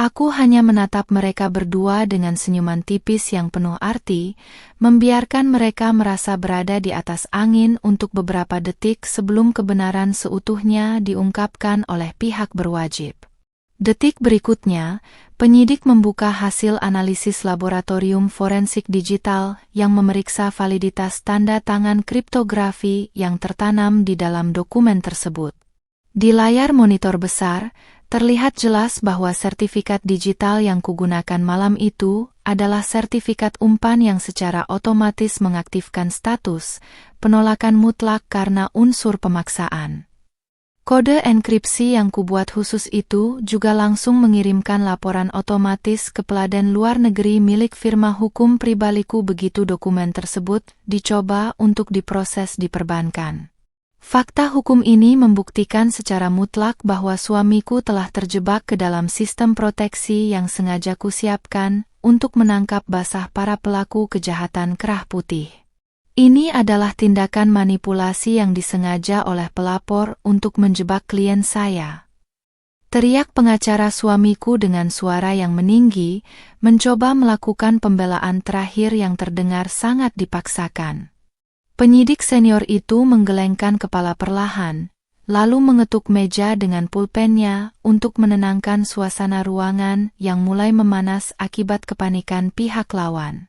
Aku hanya menatap mereka berdua dengan senyuman tipis yang penuh arti, membiarkan mereka merasa berada di atas angin untuk beberapa detik sebelum kebenaran seutuhnya diungkapkan oleh pihak berwajib. Detik berikutnya, penyidik membuka hasil analisis laboratorium forensik digital yang memeriksa validitas tanda tangan kriptografi yang tertanam di dalam dokumen tersebut. Di layar monitor besar, terlihat jelas bahwa sertifikat digital yang kugunakan malam itu adalah sertifikat umpan yang secara otomatis mengaktifkan status penolakan mutlak karena unsur pemaksaan. Kode enkripsi yang kubuat khusus itu juga langsung mengirimkan laporan otomatis ke peladan luar negeri milik firma hukum pribadiku begitu dokumen tersebut dicoba untuk diproses di perbankan. Fakta hukum ini membuktikan secara mutlak bahwa suamiku telah terjebak ke dalam sistem proteksi yang sengaja kusiapkan untuk menangkap basah para pelaku kejahatan kerah putih. Ini adalah tindakan manipulasi yang disengaja oleh pelapor untuk menjebak klien saya. Teriak pengacara suamiku dengan suara yang meninggi, mencoba melakukan pembelaan terakhir yang terdengar sangat dipaksakan. Penyidik senior itu menggelengkan kepala perlahan, lalu mengetuk meja dengan pulpennya untuk menenangkan suasana ruangan yang mulai memanas akibat kepanikan pihak lawan.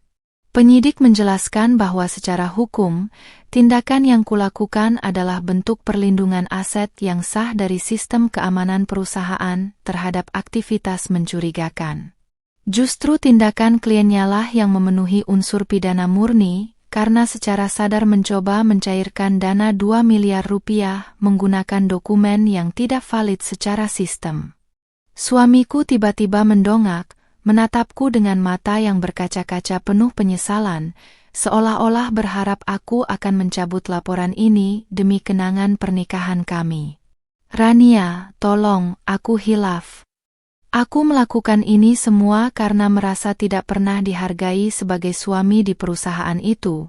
Penyidik menjelaskan bahwa secara hukum, tindakan yang kulakukan adalah bentuk perlindungan aset yang sah dari sistem keamanan perusahaan terhadap aktivitas mencurigakan. Justru tindakan kliennya lah yang memenuhi unsur pidana murni, karena secara sadar mencoba mencairkan dana 2 miliar rupiah menggunakan dokumen yang tidak valid secara sistem. Suamiku tiba-tiba mendongak, menatapku dengan mata yang berkaca-kaca penuh penyesalan, seolah-olah berharap aku akan mencabut laporan ini demi kenangan pernikahan kami. Rania, tolong, aku hilaf. Aku melakukan ini semua karena merasa tidak pernah dihargai sebagai suami di perusahaan itu,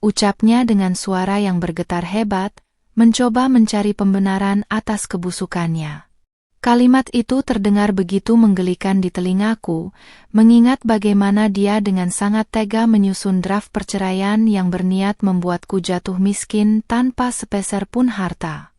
ucapnya dengan suara yang bergetar hebat, mencoba mencari pembenaran atas kebusukannya. Kalimat itu terdengar begitu menggelikan di telingaku, mengingat bagaimana dia dengan sangat tega menyusun draft perceraian yang berniat membuatku jatuh miskin tanpa sepeser pun harta.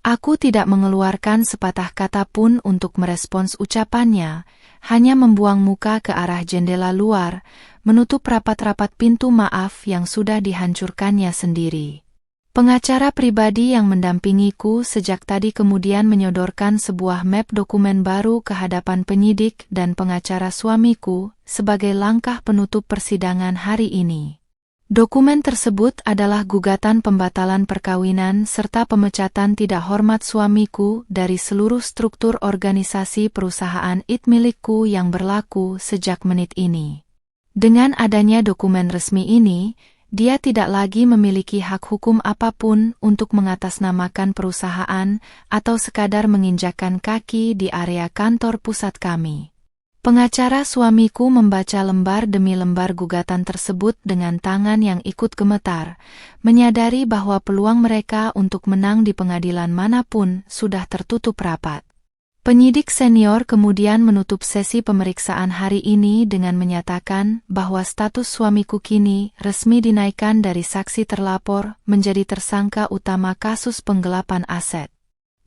Aku tidak mengeluarkan sepatah kata pun untuk merespons ucapannya, hanya membuang muka ke arah jendela luar, menutup rapat-rapat pintu maaf yang sudah dihancurkannya sendiri. Pengacara pribadi yang mendampingiku sejak tadi kemudian menyodorkan sebuah map dokumen baru ke hadapan penyidik dan pengacara suamiku sebagai langkah penutup persidangan hari ini. Dokumen tersebut adalah gugatan pembatalan perkawinan serta pemecatan tidak hormat suamiku dari seluruh struktur organisasi perusahaan IT milikku yang berlaku sejak menit ini. Dengan adanya dokumen resmi ini, dia tidak lagi memiliki hak hukum apapun untuk mengatasnamakan perusahaan atau sekadar menginjakkan kaki di area kantor pusat kami. Pengacara suamiku membaca lembar demi lembar gugatan tersebut dengan tangan yang ikut gemetar, menyadari bahwa peluang mereka untuk menang di pengadilan manapun sudah tertutup rapat. Penyidik senior kemudian menutup sesi pemeriksaan hari ini dengan menyatakan bahwa status suamiku kini resmi dinaikkan dari saksi terlapor menjadi tersangka utama kasus penggelapan aset.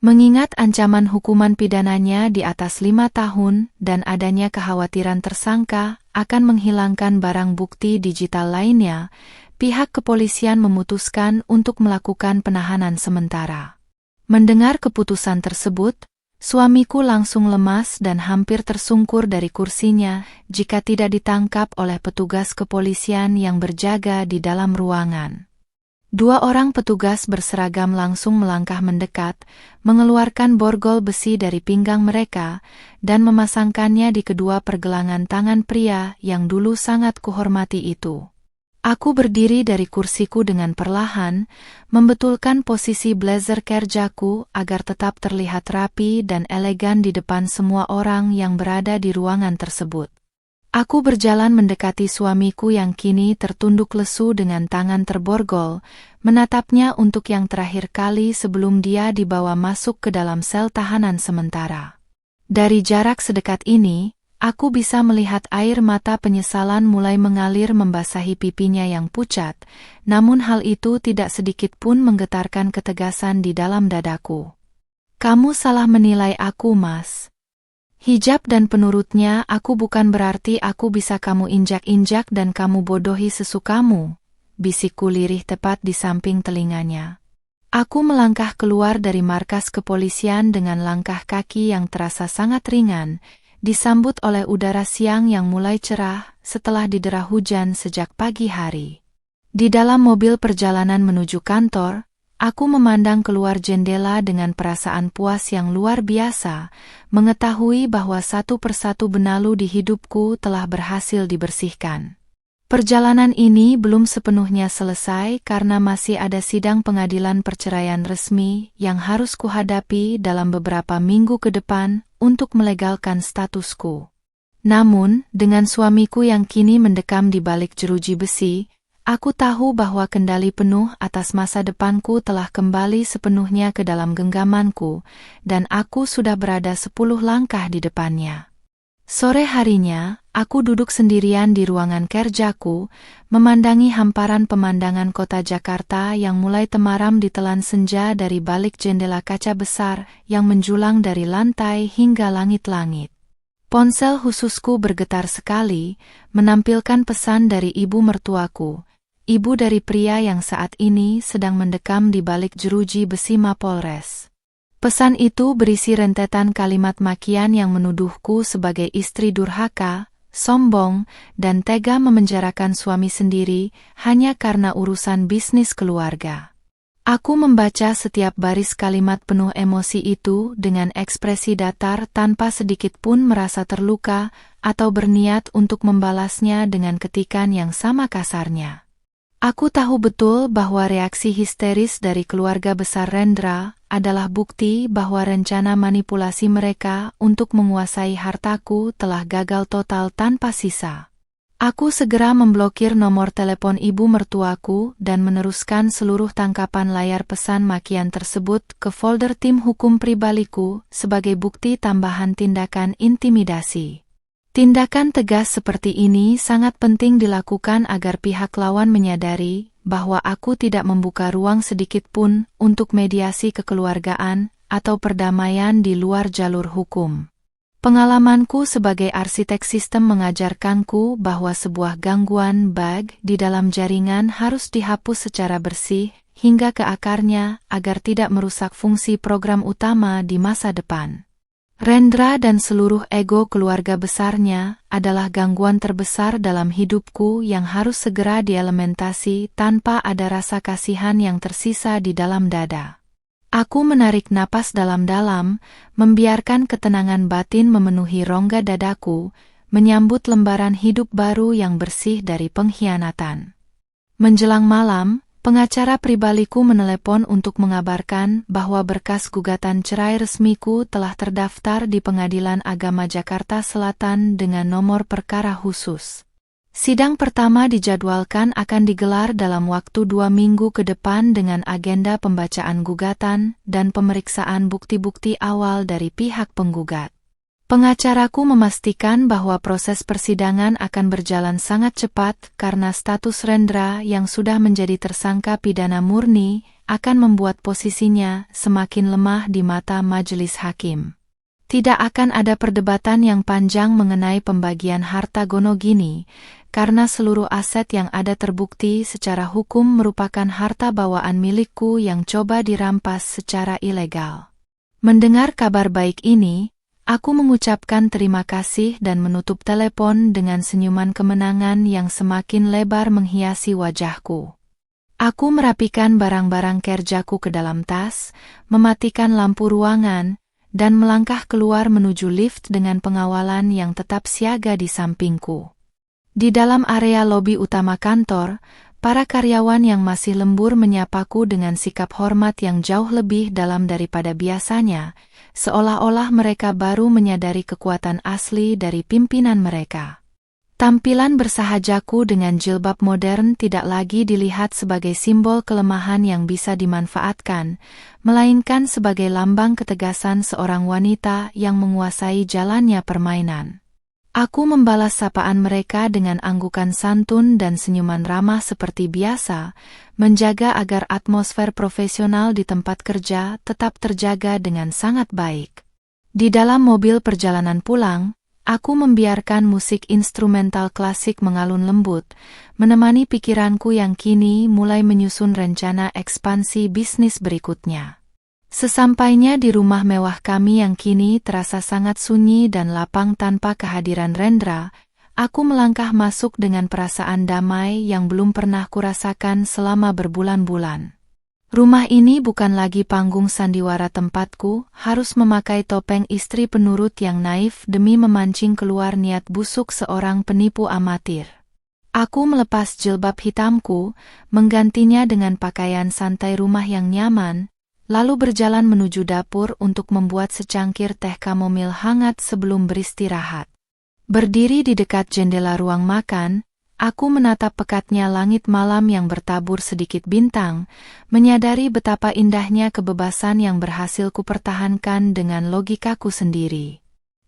Mengingat ancaman hukuman pidananya di atas 5 tahun dan adanya kekhawatiran tersangka akan menghilangkan barang bukti digital lainnya, pihak kepolisian memutuskan untuk melakukan penahanan sementara. Mendengar keputusan tersebut, suamiku langsung lemas dan hampir tersungkur dari kursinya jika tidak ditangkap oleh petugas kepolisian yang berjaga di dalam ruangan. Dua orang petugas berseragam langsung melangkah mendekat, mengeluarkan borgol besi dari pinggang mereka, dan memasangkannya di kedua pergelangan tangan pria yang dulu sangat kuhormati itu. Aku berdiri dari kursiku dengan perlahan, membetulkan posisi blazer kerjaku agar tetap terlihat rapi dan elegan di depan semua orang yang berada di ruangan tersebut. Aku berjalan mendekati suamiku yang kini tertunduk lesu dengan tangan terborgol, menatapnya untuk yang terakhir kali sebelum dia dibawa masuk ke dalam sel tahanan sementara. Dari jarak sedekat ini, aku bisa melihat air mata penyesalan mulai mengalir membasahi pipinya yang pucat, namun hal itu tidak sedikit pun menggetarkan ketegasan di dalam dadaku. Kamu salah menilai aku, Mas. Hijab dan penurutnya aku bukan berarti aku bisa kamu injak-injak dan kamu bodohi sesukamu, bisikku lirih tepat di samping telinganya. Aku melangkah keluar dari markas kepolisian dengan langkah kaki yang terasa sangat ringan, disambut oleh udara siang yang mulai cerah setelah didera hujan sejak pagi hari. Di dalam mobil perjalanan menuju kantor, aku memandang keluar jendela dengan perasaan puas yang luar biasa, mengetahui bahwa satu persatu benalu di hidupku telah berhasil dibersihkan. Perjalanan ini belum sepenuhnya selesai karena masih ada sidang pengadilan perceraian resmi yang harus kuhadapi dalam beberapa minggu ke depan untuk melegalkan statusku. Namun, dengan suamiku yang kini mendekam di balik jeruji besi, aku tahu bahwa kendali penuh atas masa depanku telah kembali sepenuhnya ke dalam genggamanku, dan aku sudah berada 10 langkah di depannya. Sore harinya, aku duduk sendirian di ruangan kerjaku, memandangi hamparan pemandangan kota Jakarta yang mulai temaram ditelan senja dari balik jendela kaca besar yang menjulang dari lantai hingga langit-langit. Ponsel khususku bergetar sekali, menampilkan pesan dari ibu mertuaku, ibu dari pria yang saat ini sedang mendekam di balik jeruji besi Mapolres. Pesan itu berisi rentetan kalimat makian yang menuduhku sebagai istri durhaka, sombong, dan tega memenjarakan suami sendiri hanya karena urusan bisnis keluarga. Aku membaca setiap baris kalimat penuh emosi itu dengan ekspresi datar tanpa sedikit pun merasa terluka atau berniat untuk membalasnya dengan ketikan yang sama kasarnya. Aku tahu betul bahwa reaksi histeris dari keluarga besar Rendra adalah bukti bahwa rencana manipulasi mereka untuk menguasai hartaku telah gagal total tanpa sisa. Aku segera memblokir nomor telepon ibu mertuaku dan meneruskan seluruh tangkapan layar pesan makian tersebut ke folder tim hukum pribadiku sebagai bukti tambahan tindakan intimidasi. Tindakan tegas seperti ini sangat penting dilakukan agar pihak lawan menyadari bahwa aku tidak membuka ruang sedikit pun untuk mediasi kekeluargaan atau perdamaian di luar jalur hukum. Pengalamanku sebagai arsitek sistem mengajarkanku bahwa sebuah gangguan bug di dalam jaringan harus dihapus secara bersih hingga ke akarnya agar tidak merusak fungsi program utama di masa depan. Rendra dan seluruh ego keluarga besarnya adalah gangguan terbesar dalam hidupku yang harus segera dielementasi tanpa ada rasa kasihan yang tersisa di dalam dada. Aku menarik napas dalam-dalam, membiarkan ketenangan batin memenuhi rongga dadaku, menyambut lembaran hidup baru yang bersih dari pengkhianatan. Menjelang malam, pengacara pribadiku menelepon untuk mengabarkan bahwa berkas gugatan cerai resmiku telah terdaftar di Pengadilan Agama Jakarta Selatan dengan nomor perkara khusus. Sidang pertama dijadwalkan akan digelar dalam waktu 2 minggu ke depan dengan agenda pembacaan gugatan dan pemeriksaan bukti-bukti awal dari pihak penggugat. Pengacaraku memastikan bahwa proses persidangan akan berjalan sangat cepat karena status Rendra yang sudah menjadi tersangka pidana murni akan membuat posisinya semakin lemah di mata majelis hakim. Tidak akan ada perdebatan yang panjang mengenai pembagian harta gonogini, karena seluruh aset yang ada terbukti secara hukum merupakan harta bawaan milikku yang coba dirampas secara ilegal. Mendengar kabar baik ini, aku mengucapkan terima kasih dan menutup telepon dengan senyuman kemenangan yang semakin lebar menghiasi wajahku. Aku merapikan barang-barang kerjaku ke dalam tas, mematikan lampu ruangan, dan melangkah keluar menuju lift dengan pengawalan yang tetap siaga di sampingku. Di dalam area lobi utama kantor, para karyawan yang masih lembur menyapaku dengan sikap hormat yang jauh lebih dalam daripada biasanya, seolah-olah mereka baru menyadari kekuatan asli dari pimpinan mereka. Tampilan bersahajaku dengan jilbab modern tidak lagi dilihat sebagai simbol kelemahan yang bisa dimanfaatkan, melainkan sebagai lambang ketegasan seorang wanita yang menguasai jalannya permainan. Aku membalas sapaan mereka dengan anggukan santun dan senyuman ramah seperti biasa, menjaga agar atmosfer profesional di tempat kerja tetap terjaga dengan sangat baik. Di dalam mobil perjalanan pulang, aku membiarkan musik instrumental klasik mengalun lembut, menemani pikiranku yang kini mulai menyusun rencana ekspansi bisnis berikutnya. Sesampainya di rumah mewah kami yang kini terasa sangat sunyi dan lapang tanpa kehadiran Rendra, aku melangkah masuk dengan perasaan damai yang belum pernah kurasakan selama berbulan-bulan. Rumah ini bukan lagi panggung sandiwara tempatku harus memakai topeng istri penurut yang naif demi memancing keluar niat busuk seorang penipu amatir. Aku melepas jilbab hitamku, menggantinya dengan pakaian santai rumah yang nyaman, lalu berjalan menuju dapur untuk membuat secangkir teh kamomil hangat sebelum beristirahat. Berdiri di dekat jendela ruang makan, aku menatap pekatnya langit malam yang bertabur sedikit bintang, menyadari betapa indahnya kebebasan yang berhasil kupertahankan dengan logikaku sendiri.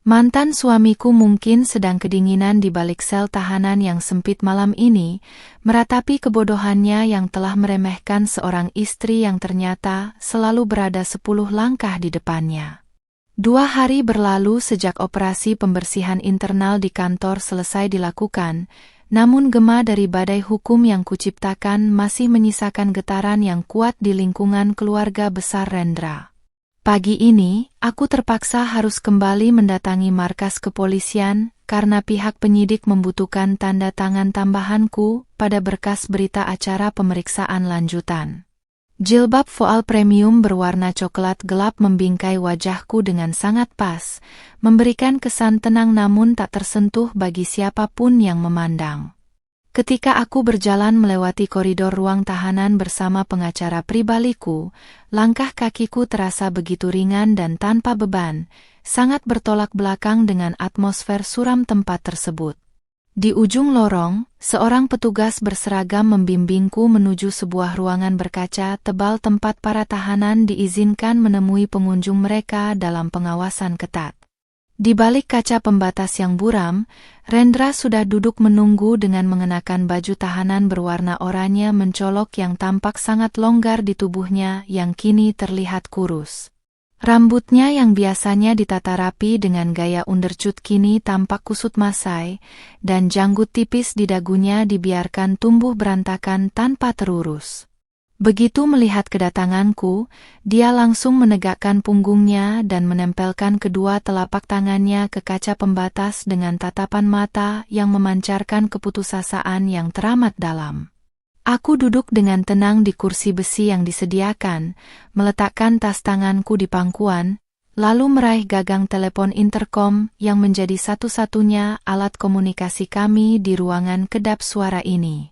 Mantan suamiku mungkin sedang kedinginan di balik sel tahanan yang sempit malam ini, meratapi kebodohannya yang telah meremehkan seorang istri yang ternyata selalu berada 10 langkah di depannya. 2 hari berlalu sejak operasi pembersihan internal di kantor selesai dilakukan, namun gema dari badai hukum yang kuciptakan masih menyisakan getaran yang kuat di lingkungan keluarga besar Rendra. Pagi ini, aku terpaksa harus kembali mendatangi markas kepolisian karena pihak penyidik membutuhkan tanda tangan tambahanku pada berkas berita acara pemeriksaan lanjutan. Jilbab voal premium berwarna coklat gelap membingkai wajahku dengan sangat pas, memberikan kesan tenang namun tak tersentuh bagi siapapun yang memandang. Ketika aku berjalan melewati koridor ruang tahanan bersama pengacara pribadiku, langkah kakiku terasa begitu ringan dan tanpa beban, sangat bertolak belakang dengan atmosfer suram tempat tersebut. Di ujung lorong, seorang petugas berseragam membimbingku menuju sebuah ruangan berkaca tebal tempat para tahanan diizinkan menemui pengunjung mereka dalam pengawasan ketat. Di balik kaca pembatas yang buram, Rendra sudah duduk menunggu dengan mengenakan baju tahanan berwarna oranye mencolok yang tampak sangat longgar di tubuhnya yang kini terlihat kurus. Rambutnya yang biasanya ditata rapi dengan gaya undercut kini tampak kusut masai, dan janggut tipis di dagunya dibiarkan tumbuh berantakan tanpa terurus. Begitu melihat kedatanganku, dia langsung menegakkan punggungnya dan menempelkan kedua telapak tangannya ke kaca pembatas dengan tatapan mata yang memancarkan keputusasaan yang teramat dalam. Aku duduk dengan tenang di kursi besi yang disediakan, meletakkan tas tanganku di pangkuan, lalu meraih gagang telepon interkom yang menjadi satu-satunya alat komunikasi kami di ruangan kedap suara ini.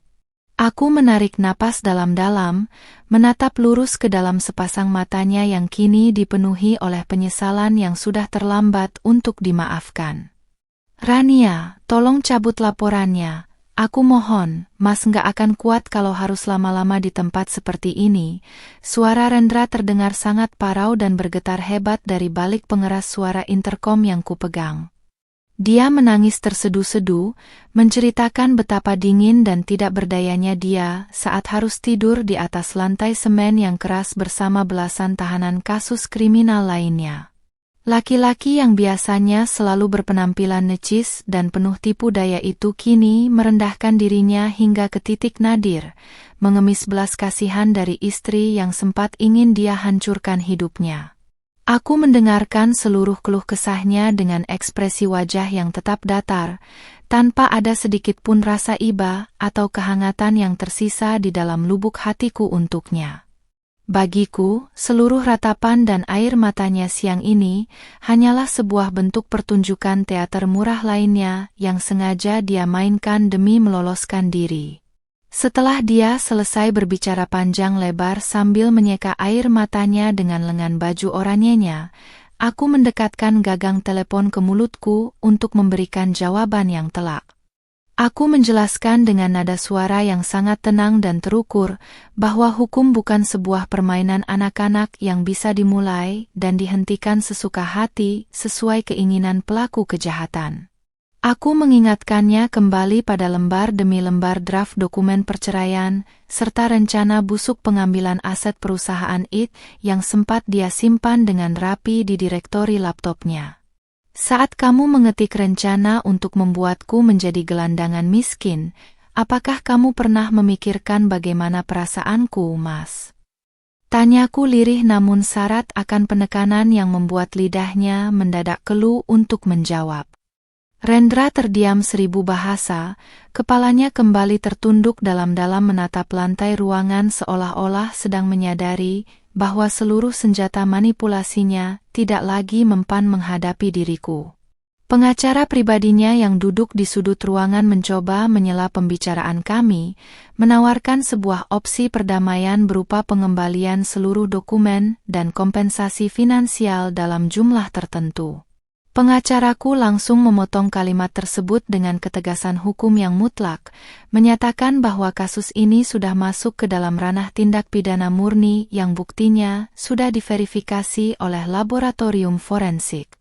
Aku menarik napas dalam-dalam, menatap lurus ke dalam sepasang matanya yang kini dipenuhi oleh penyesalan yang sudah terlambat untuk dimaafkan. "Rania, tolong cabut laporannya. Aku mohon, Mas nggak akan kuat kalau harus lama-lama di tempat seperti ini." Suara Rendra terdengar sangat parau dan bergetar hebat dari balik pengeras suara interkom yang kupegang. Dia menangis tersedu-sedu, menceritakan betapa dingin dan tidak berdayanya dia saat harus tidur di atas lantai semen yang keras bersama belasan tahanan kasus kriminal lainnya. Laki-laki yang biasanya selalu berpenampilan necis dan penuh tipu daya itu kini merendahkan dirinya hingga ke titik nadir, mengemis belas kasihan dari istri yang sempat ingin dia hancurkan hidupnya. Aku mendengarkan seluruh keluh kesahnya dengan ekspresi wajah yang tetap datar, tanpa ada sedikit pun rasa iba atau kehangatan yang tersisa di dalam lubuk hatiku untuknya. Bagiku, seluruh ratapan dan air matanya siang ini hanyalah sebuah bentuk pertunjukan teater murah lainnya yang sengaja dia mainkan demi meloloskan diri. Setelah dia selesai berbicara panjang lebar sambil menyeka air matanya dengan lengan baju oranyenya, aku mendekatkan gagang telepon ke mulutku untuk memberikan jawaban yang telak. Aku menjelaskan dengan nada suara yang sangat tenang dan terukur bahwa hukum bukan sebuah permainan anak-anak yang bisa dimulai dan dihentikan sesuka hati sesuai keinginan pelaku kejahatan. Aku mengingatkannya kembali pada lembar demi lembar draft dokumen perceraian serta rencana busuk pengambilan aset perusahaan IT yang sempat dia simpan dengan rapi di direktori laptopnya. Saat kamu mengetik rencana untuk membuatku menjadi gelandangan miskin, apakah kamu pernah memikirkan bagaimana perasaanku, Mas? Tanyaku lirih namun syarat akan penekanan yang membuat lidahnya mendadak keluh untuk menjawab. Rendra terdiam 1000 bahasa, kepalanya kembali tertunduk dalam-dalam menatap lantai ruangan seolah-olah sedang menyadari bahwa seluruh senjata manipulasinya tidak lagi mempan menghadapi diriku. Pengacara pribadinya yang duduk di sudut ruangan mencoba menyela pembicaraan kami, menawarkan sebuah opsi perdamaian berupa pengembalian seluruh dokumen dan kompensasi finansial dalam jumlah tertentu. Pengacaraku langsung memotong kalimat tersebut dengan ketegasan hukum yang mutlak, menyatakan bahwa kasus ini sudah masuk ke dalam ranah tindak pidana murni yang buktinya sudah diverifikasi oleh laboratorium forensik.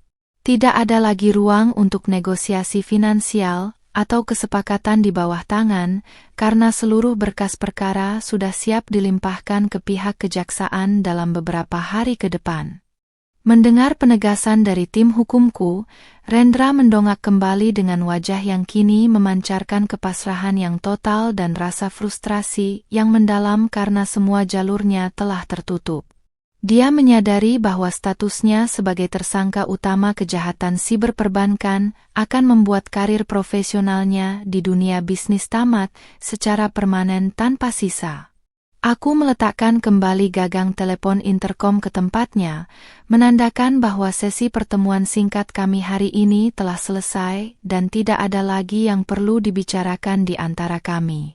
Tidak ada lagi ruang untuk negosiasi finansial atau kesepakatan di bawah tangan, karena seluruh berkas perkara sudah siap dilimpahkan ke pihak kejaksaan dalam beberapa hari ke depan. Mendengar penegasan dari tim hukumku, Rendra mendongak kembali dengan wajah yang kini memancarkan kepasrahan yang total dan rasa frustrasi yang mendalam karena semua jalurnya telah tertutup. Dia menyadari bahwa statusnya sebagai tersangka utama kejahatan siber perbankan akan membuat karir profesionalnya di dunia bisnis tamat secara permanen tanpa sisa. Aku meletakkan kembali gagang telepon interkom ke tempatnya, menandakan bahwa sesi pertemuan singkat kami hari ini telah selesai dan tidak ada lagi yang perlu dibicarakan di antara kami.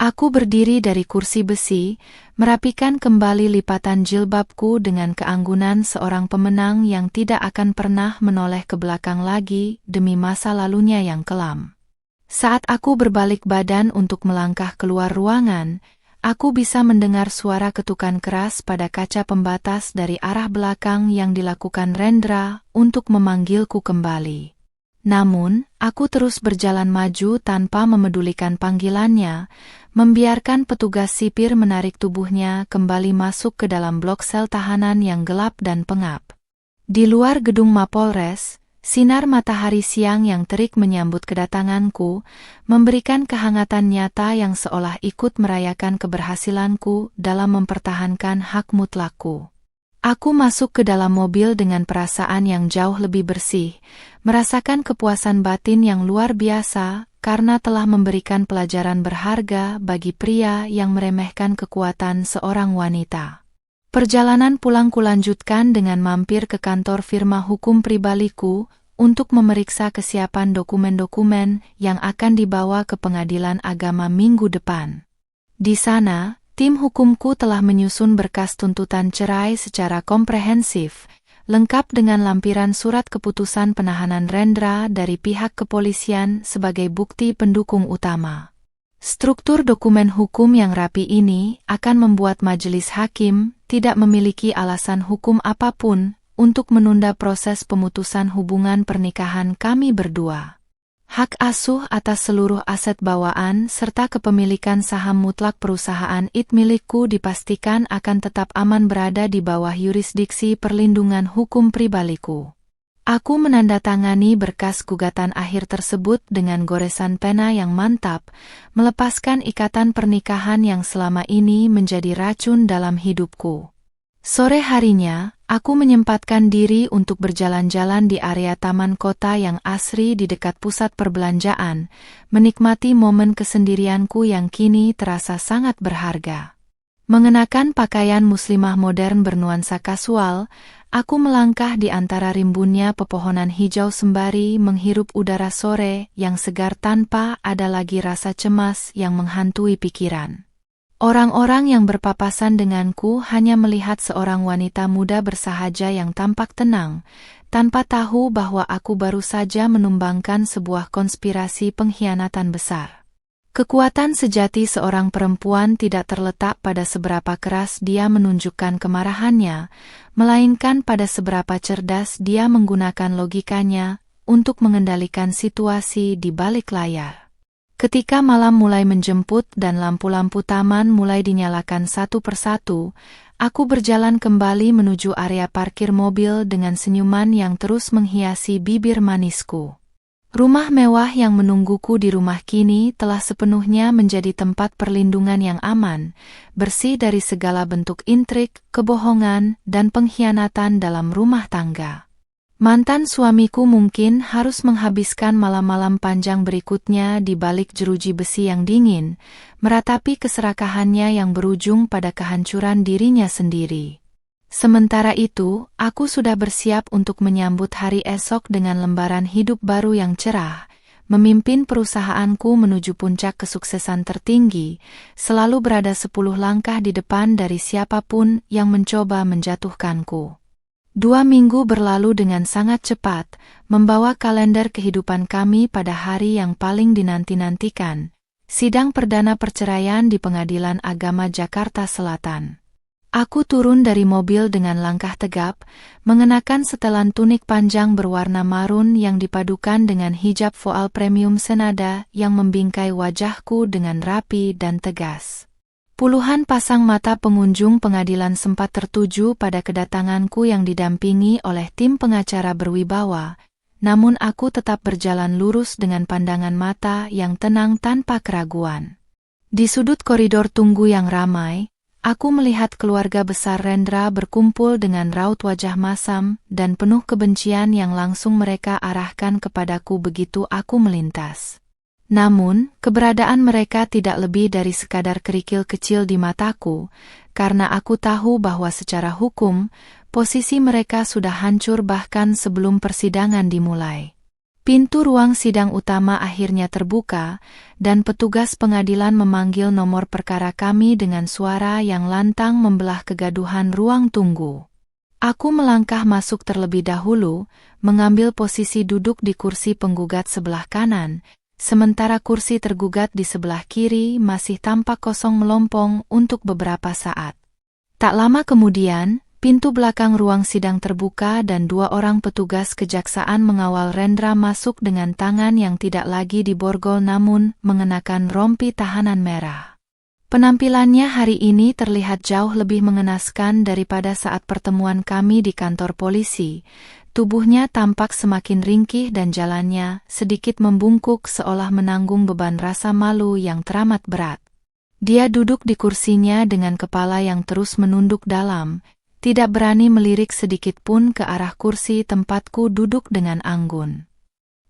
Aku berdiri dari kursi besi, merapikan kembali lipatan jilbabku dengan keanggunan seorang pemenang yang tidak akan pernah menoleh ke belakang lagi demi masa lalunya yang kelam. Saat aku berbalik badan untuk melangkah keluar ruangan, aku bisa mendengar suara ketukan keras pada kaca pembatas dari arah belakang yang dilakukan Rendra untuk memanggilku kembali. Namun, aku terus berjalan maju tanpa memedulikan panggilannya, membiarkan petugas sipir menarik tubuhnya kembali masuk ke dalam blok sel tahanan yang gelap dan pengap. Di luar gedung Mapolres, sinar matahari siang yang terik menyambut kedatanganku, memberikan kehangatan nyata yang seolah ikut merayakan keberhasilanku dalam mempertahankan hak mutlakku. Aku masuk ke dalam mobil dengan perasaan yang jauh lebih bersih, merasakan kepuasan batin yang luar biasa karena telah memberikan pelajaran berharga bagi pria yang meremehkan kekuatan seorang wanita. Perjalanan pulang kulanjutkan dengan mampir ke kantor firma hukum pribadiku untuk memeriksa kesiapan dokumen-dokumen yang akan dibawa ke pengadilan agama minggu depan. Di sana, tim hukumku telah menyusun berkas tuntutan cerai secara komprehensif, lengkap dengan lampiran surat keputusan penahanan Rendra dari pihak kepolisian sebagai bukti pendukung utama. Struktur dokumen hukum yang rapi ini akan membuat majelis hakim tidak memiliki alasan hukum apapun untuk menunda proses pemutusan hubungan pernikahan kami berdua. Hak asuh atas seluruh aset bawaan serta kepemilikan saham mutlak perusahaan IT milikku dipastikan akan tetap aman berada di bawah yurisdiksi perlindungan hukum pribadiku. Aku menandatangani berkas gugatan akhir tersebut dengan goresan pena yang mantap, melepaskan ikatan pernikahan yang selama ini menjadi racun dalam hidupku. Sore harinya, aku menyempatkan diri untuk berjalan-jalan di area taman kota yang asri di dekat pusat perbelanjaan, menikmati momen kesendirianku yang kini terasa sangat berharga. Mengenakan pakaian muslimah modern bernuansa kasual, aku melangkah di antara rimbunnya pepohonan hijau sembari menghirup udara sore yang segar tanpa ada lagi rasa cemas yang menghantui pikiran. Orang-orang yang berpapasan denganku hanya melihat seorang wanita muda bersahaja yang tampak tenang, tanpa tahu bahwa aku baru saja menumbangkan sebuah konspirasi pengkhianatan besar. Kekuatan sejati seorang perempuan tidak terletak pada seberapa keras dia menunjukkan kemarahannya, melainkan pada seberapa cerdas dia menggunakan logikanya untuk mengendalikan situasi di balik layar. Ketika malam mulai menjemput dan lampu-lampu taman mulai dinyalakan satu persatu, aku berjalan kembali menuju area parkir mobil dengan senyuman yang terus menghiasi bibir manisku. Rumah mewah yang menungguku di rumah kini telah sepenuhnya menjadi tempat perlindungan yang aman, bersih dari segala bentuk intrik, kebohongan, dan pengkhianatan dalam rumah tangga. Mantan suamiku mungkin harus menghabiskan malam-malam panjang berikutnya di balik jeruji besi yang dingin, meratapi keserakahannya yang berujung pada kehancuran dirinya sendiri. Sementara itu, aku sudah bersiap untuk menyambut hari esok dengan lembaran hidup baru yang cerah, memimpin perusahaanku menuju puncak kesuksesan tertinggi, selalu berada 10 langkah di depan dari siapapun yang mencoba menjatuhkanku. 2 minggu berlalu dengan sangat cepat, membawa kalender kehidupan kami pada hari yang paling dinanti-nantikan, sidang perdana perceraian di Pengadilan Agama Jakarta Selatan. Aku turun dari mobil dengan langkah tegap, mengenakan setelan tunik panjang berwarna marun yang dipadukan dengan hijab voal premium senada yang membingkai wajahku dengan rapi dan tegas. Puluhan pasang mata pengunjung pengadilan sempat tertuju pada kedatanganku yang didampingi oleh tim pengacara berwibawa, namun aku tetap berjalan lurus dengan pandangan mata yang tenang tanpa keraguan. Di sudut koridor tunggu yang ramai, aku melihat keluarga besar Rendra berkumpul dengan raut wajah masam dan penuh kebencian yang langsung mereka arahkan kepadaku begitu aku melintas. Namun, keberadaan mereka tidak lebih dari sekadar kerikil kecil di mataku, karena aku tahu bahwa secara hukum, posisi mereka sudah hancur bahkan sebelum persidangan dimulai. Pintu ruang sidang utama akhirnya terbuka, dan petugas pengadilan memanggil nomor perkara kami dengan suara yang lantang membelah kegaduhan ruang tunggu. Aku melangkah masuk terlebih dahulu, mengambil posisi duduk di kursi penggugat sebelah kanan, sementara kursi tergugat di sebelah kiri masih tampak kosong melompong untuk beberapa saat. Tak lama kemudian, pintu belakang ruang sidang terbuka dan 2 orang petugas kejaksaan mengawal Rendra masuk dengan tangan yang tidak lagi diborgol namun mengenakan rompi tahanan merah. Penampilannya hari ini terlihat jauh lebih mengenaskan daripada saat pertemuan kami di kantor polisi. Tubuhnya tampak semakin ringkih dan jalannya sedikit membungkuk seolah menanggung beban rasa malu yang teramat berat. Dia duduk di kursinya dengan kepala yang terus menunduk dalam, tidak berani melirik sedikit pun ke arah kursi tempatku duduk dengan anggun.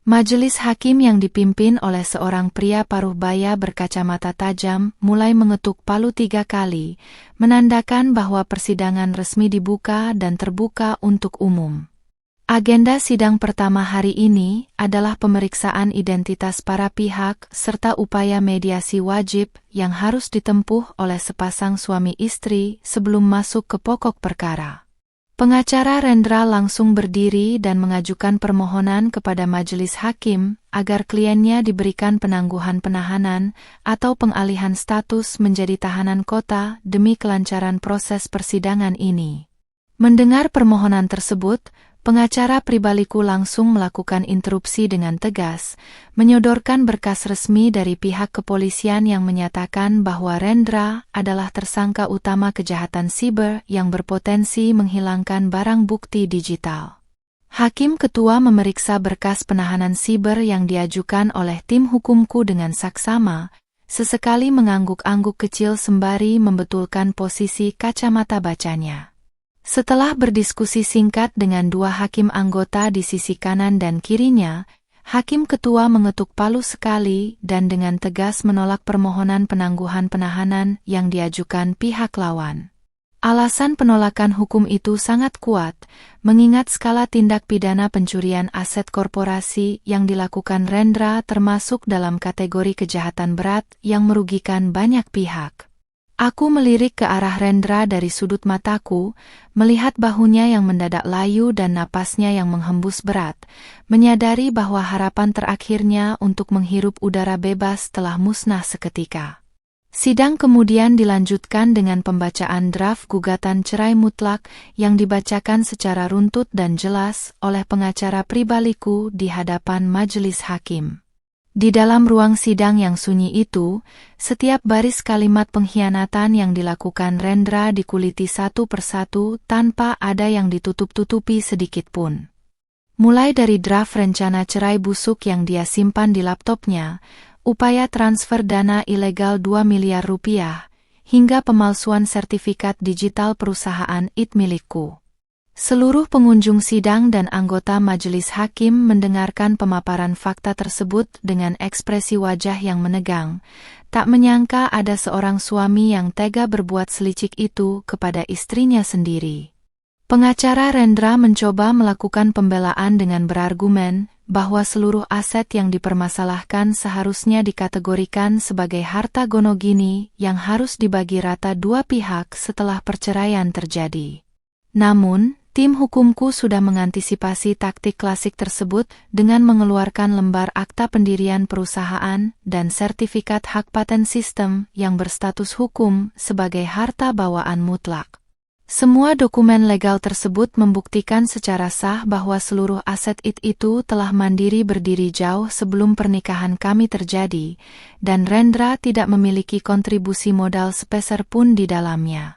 Majelis hakim yang dipimpin oleh seorang pria paruh baya berkacamata tajam mulai mengetuk palu 3 kali, menandakan bahwa persidangan resmi dibuka dan terbuka untuk umum. Agenda sidang pertama hari ini adalah pemeriksaan identitas para pihak serta upaya mediasi wajib yang harus ditempuh oleh sepasang suami istri sebelum masuk ke pokok perkara. Pengacara Rendra langsung berdiri dan mengajukan permohonan kepada majelis hakim agar kliennya diberikan penangguhan penahanan atau pengalihan status menjadi tahanan kota demi kelancaran proses persidangan ini. Mendengar permohonan tersebut, pengacara pribadiku langsung melakukan interupsi dengan tegas, menyodorkan berkas resmi dari pihak kepolisian yang menyatakan bahwa Rendra adalah tersangka utama kejahatan siber yang berpotensi menghilangkan barang bukti digital. Hakim ketua memeriksa berkas penahanan siber yang diajukan oleh tim hukumku dengan saksama, sesekali mengangguk-angguk kecil sembari membetulkan posisi kacamata bacanya. Setelah berdiskusi singkat dengan dua hakim anggota di sisi kanan dan kirinya, Hakim Ketua mengetuk palu sekali dan dengan tegas menolak permohonan penangguhan penahanan yang diajukan pihak lawan. Alasan penolakan hukum itu sangat kuat, mengingat skala tindak pidana pencurian aset korporasi yang dilakukan Rendra termasuk dalam kategori kejahatan berat yang merugikan banyak pihak. Aku melirik ke arah Rendra dari sudut mataku, melihat bahunya yang mendadak layu dan napasnya yang menghembus berat, menyadari bahwa harapan terakhirnya untuk menghirup udara bebas telah musnah seketika. Sidang kemudian dilanjutkan dengan pembacaan draft gugatan cerai mutlak yang dibacakan secara runtut dan jelas oleh pengacara pribadiku di hadapan majelis hakim. Di dalam ruang sidang yang sunyi itu, setiap baris kalimat pengkhianatan yang dilakukan Rendra dikuliti satu persatu tanpa ada yang ditutup-tutupi sedikit pun. Mulai dari draft rencana cerai busuk yang dia simpan di laptopnya, upaya transfer dana ilegal 2 miliar rupiah, hingga pemalsuan sertifikat digital perusahaan IT milikku. Seluruh pengunjung sidang dan anggota majelis hakim mendengarkan pemaparan fakta tersebut dengan ekspresi wajah yang menegang, tak menyangka ada seorang suami yang tega berbuat selicik itu kepada istrinya sendiri. Pengacara Rendra mencoba melakukan pembelaan dengan berargumen bahwa seluruh aset yang dipermasalahkan seharusnya dikategorikan sebagai harta gonogini yang harus dibagi rata dua pihak setelah perceraian terjadi. Namun, tim hukumku sudah mengantisipasi taktik klasik tersebut dengan mengeluarkan lembar akta pendirian perusahaan dan sertifikat hak paten sistem yang berstatus hukum sebagai harta bawaan mutlak. Semua dokumen legal tersebut membuktikan secara sah bahwa seluruh aset itu telah mandiri berdiri jauh sebelum pernikahan kami terjadi, dan Rendra tidak memiliki kontribusi modal sepeser pun di dalamnya.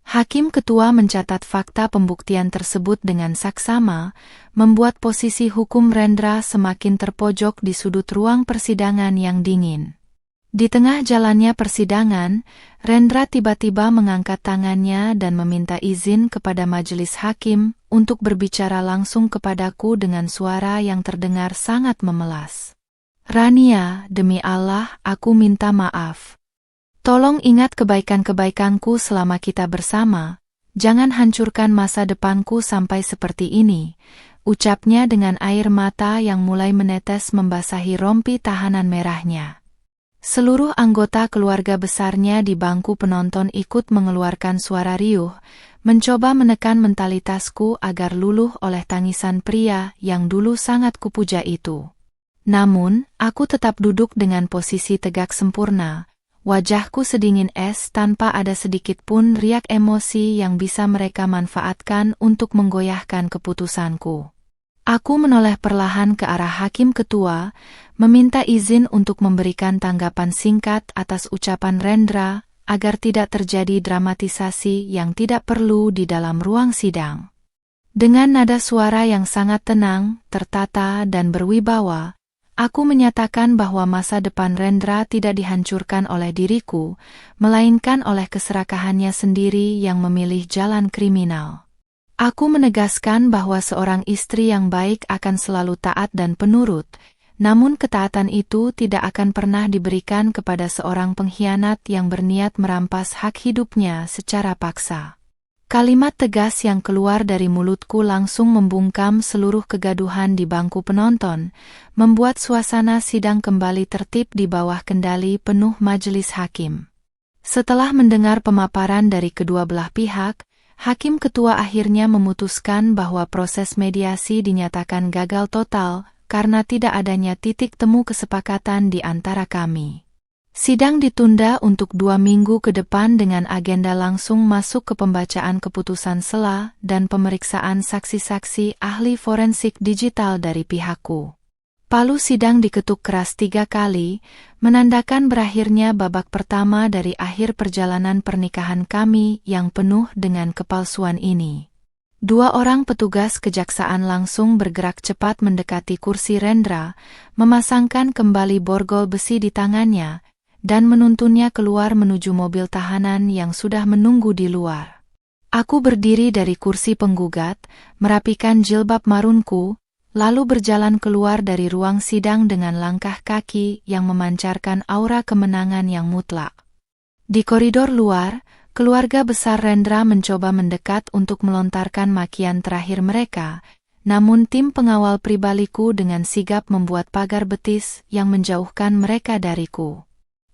Hakim Ketua mencatat fakta pembuktian tersebut dengan saksama, membuat posisi hukum Rendra semakin terpojok di sudut ruang persidangan yang dingin. Di tengah jalannya persidangan, Rendra tiba-tiba mengangkat tangannya dan meminta izin kepada majelis hakim untuk berbicara langsung kepadaku dengan suara yang terdengar sangat memelas. "Rania, demi Allah, aku minta maaf. Tolong ingat kebaikan-kebaikanku selama kita bersama, jangan hancurkan masa depanku sampai seperti ini," ucapnya dengan air mata yang mulai menetes membasahi rompi tahanan merahnya. Seluruh anggota keluarga besarnya di bangku penonton ikut mengeluarkan suara riuh, mencoba menekan mentalitasku agar luluh oleh tangisan pria yang dulu sangat kupuja itu. Namun, aku tetap duduk dengan posisi tegak sempurna, wajahku sedingin es tanpa ada sedikit pun riak emosi yang bisa mereka manfaatkan untuk menggoyahkan keputusanku. Aku menoleh perlahan ke arah Hakim Ketua, meminta izin untuk memberikan tanggapan singkat atas ucapan Rendra, agar tidak terjadi dramatisasi yang tidak perlu di dalam ruang sidang. Dengan nada suara yang sangat tenang, tertata dan berwibawa, aku menyatakan bahwa masa depan Rendra tidak dihancurkan oleh diriku, melainkan oleh keserakahannya sendiri yang memilih jalan kriminal. Aku menegaskan bahwa seorang istri yang baik akan selalu taat dan penurut, namun ketaatan itu tidak akan pernah diberikan kepada seorang pengkhianat yang berniat merampas hak hidupnya secara paksa. Kalimat tegas yang keluar dari mulutku langsung membungkam seluruh kegaduhan di bangku penonton, membuat suasana sidang kembali tertib di bawah kendali penuh majelis hakim. Setelah mendengar pemaparan dari kedua belah pihak, Hakim Ketua akhirnya memutuskan bahwa proses mediasi dinyatakan gagal total karena tidak adanya titik temu kesepakatan di antara kami. Sidang ditunda untuk 2 minggu ke depan dengan agenda langsung masuk ke pembacaan keputusan sela dan pemeriksaan saksi-saksi ahli forensik digital dari pihakku. Palu sidang diketuk keras 3 kali, menandakan berakhirnya babak pertama dari akhir perjalanan pernikahan kami yang penuh dengan kepalsuan ini. 2 orang petugas kejaksaan langsung bergerak cepat mendekati kursi Rendra, memasangkan kembali borgol besi di tangannya, dan menuntunnya keluar menuju mobil tahanan yang sudah menunggu di luar. Aku berdiri dari kursi penggugat, merapikan jilbab marunku, lalu berjalan keluar dari ruang sidang dengan langkah kaki yang memancarkan aura kemenangan yang mutlak. Di koridor luar, keluarga besar Rendra mencoba mendekat untuk melontarkan makian terakhir mereka, namun tim pengawal pribadiku dengan sigap membuat pagar betis yang menjauhkan mereka dariku.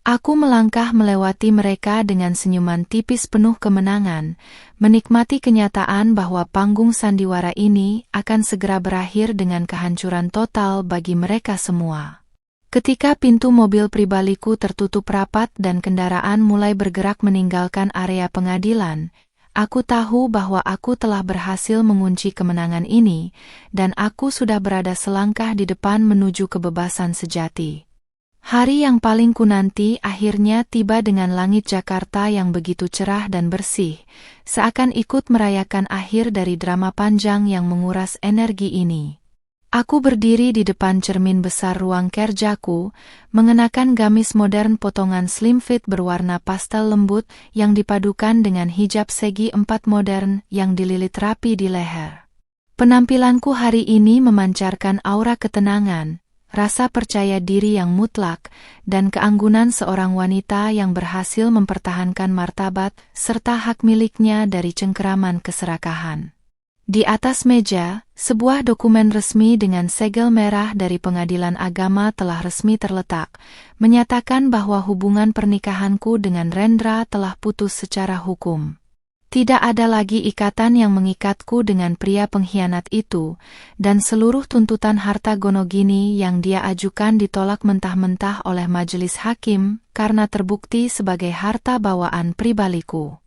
Aku melangkah melewati mereka dengan senyuman tipis penuh kemenangan, menikmati kenyataan bahwa panggung sandiwara ini akan segera berakhir dengan kehancuran total bagi mereka semua. Ketika pintu mobil pribadiku tertutup rapat dan kendaraan mulai bergerak meninggalkan area pengadilan, aku tahu bahwa aku telah berhasil mengunci kemenangan ini, dan aku sudah berada selangkah di depan menuju kebebasan sejati. Hari yang paling kunanti akhirnya tiba dengan langit Jakarta yang begitu cerah dan bersih, seakan ikut merayakan akhir dari drama panjang yang menguras energi ini. Aku berdiri di depan cermin besar ruang kerjaku, mengenakan gamis modern potongan slim fit berwarna pastel lembut yang dipadukan dengan hijab segi 4 modern yang dililit rapi di leher. Penampilanku hari ini memancarkan aura ketenangan, rasa percaya diri yang mutlak, dan keanggunan seorang wanita yang berhasil mempertahankan martabat serta hak miliknya dari cengkeraman keserakahan. Di atas meja, sebuah dokumen resmi dengan segel merah dari Pengadilan Agama telah resmi terletak, menyatakan bahwa hubungan pernikahanku dengan Rendra telah putus secara hukum. Tidak ada lagi ikatan yang mengikatku dengan pria pengkhianat itu, dan seluruh tuntutan harta gonogini yang dia ajukan ditolak mentah-mentah oleh majelis hakim karena terbukti sebagai harta bawaan pribadiku.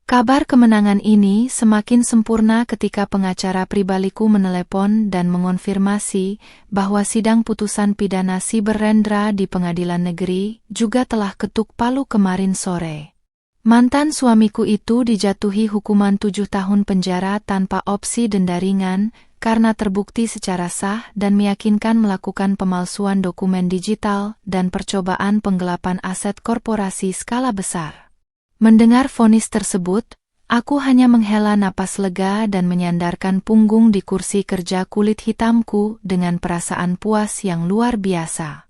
Kabar kemenangan ini semakin sempurna ketika pengacara pribadiku menelepon dan mengonfirmasi bahwa sidang putusan pidana siber Rendra di Pengadilan Negeri juga telah ketuk palu kemarin sore. Mantan suamiku itu dijatuhi hukuman 7 tahun penjara tanpa opsi denda ringan karena terbukti secara sah dan meyakinkan melakukan pemalsuan dokumen digital dan percobaan penggelapan aset korporasi skala besar. Mendengar vonis tersebut, aku hanya menghela napas lega dan menyandarkan punggung di kursi kerja kulit hitamku dengan perasaan puas yang luar biasa.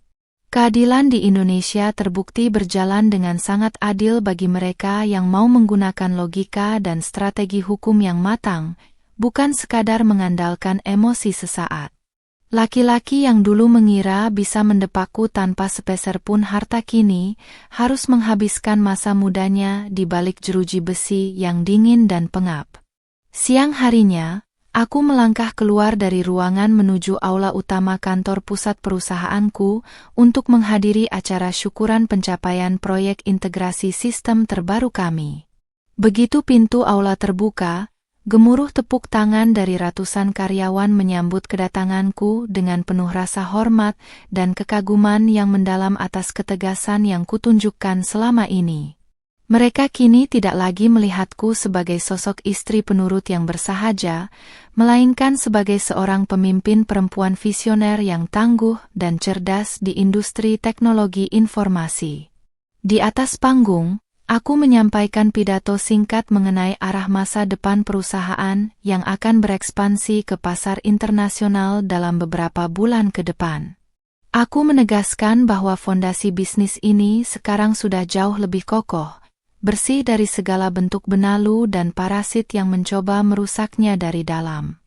Keadilan di Indonesia terbukti berjalan dengan sangat adil bagi mereka yang mau menggunakan logika dan strategi hukum yang matang, bukan sekadar mengandalkan emosi sesaat. Laki-laki yang dulu mengira bisa mendepakku tanpa sepeser pun harta kini harus menghabiskan masa mudanya di balik jeruji besi yang dingin dan pengap. Siang harinya, aku melangkah keluar dari ruangan menuju aula utama kantor pusat perusahaanku untuk menghadiri acara syukuran pencapaian proyek integrasi sistem terbaru kami. Begitu pintu aula terbuka, gemuruh tepuk tangan dari ratusan karyawan menyambut kedatanganku dengan penuh rasa hormat dan kekaguman yang mendalam atas ketegasan yang kutunjukkan selama ini. Mereka kini tidak lagi melihatku sebagai sosok istri penurut yang bersahaja, melainkan sebagai seorang pemimpin perempuan visioner yang tangguh dan cerdas di industri teknologi informasi. Di atas panggung, aku menyampaikan pidato singkat mengenai arah masa depan perusahaan yang akan berekspansi ke pasar internasional dalam beberapa bulan ke depan. Aku menegaskan bahwa fondasi bisnis ini sekarang sudah jauh lebih kokoh, bersih dari segala bentuk benalu dan parasit yang mencoba merusaknya dari dalam.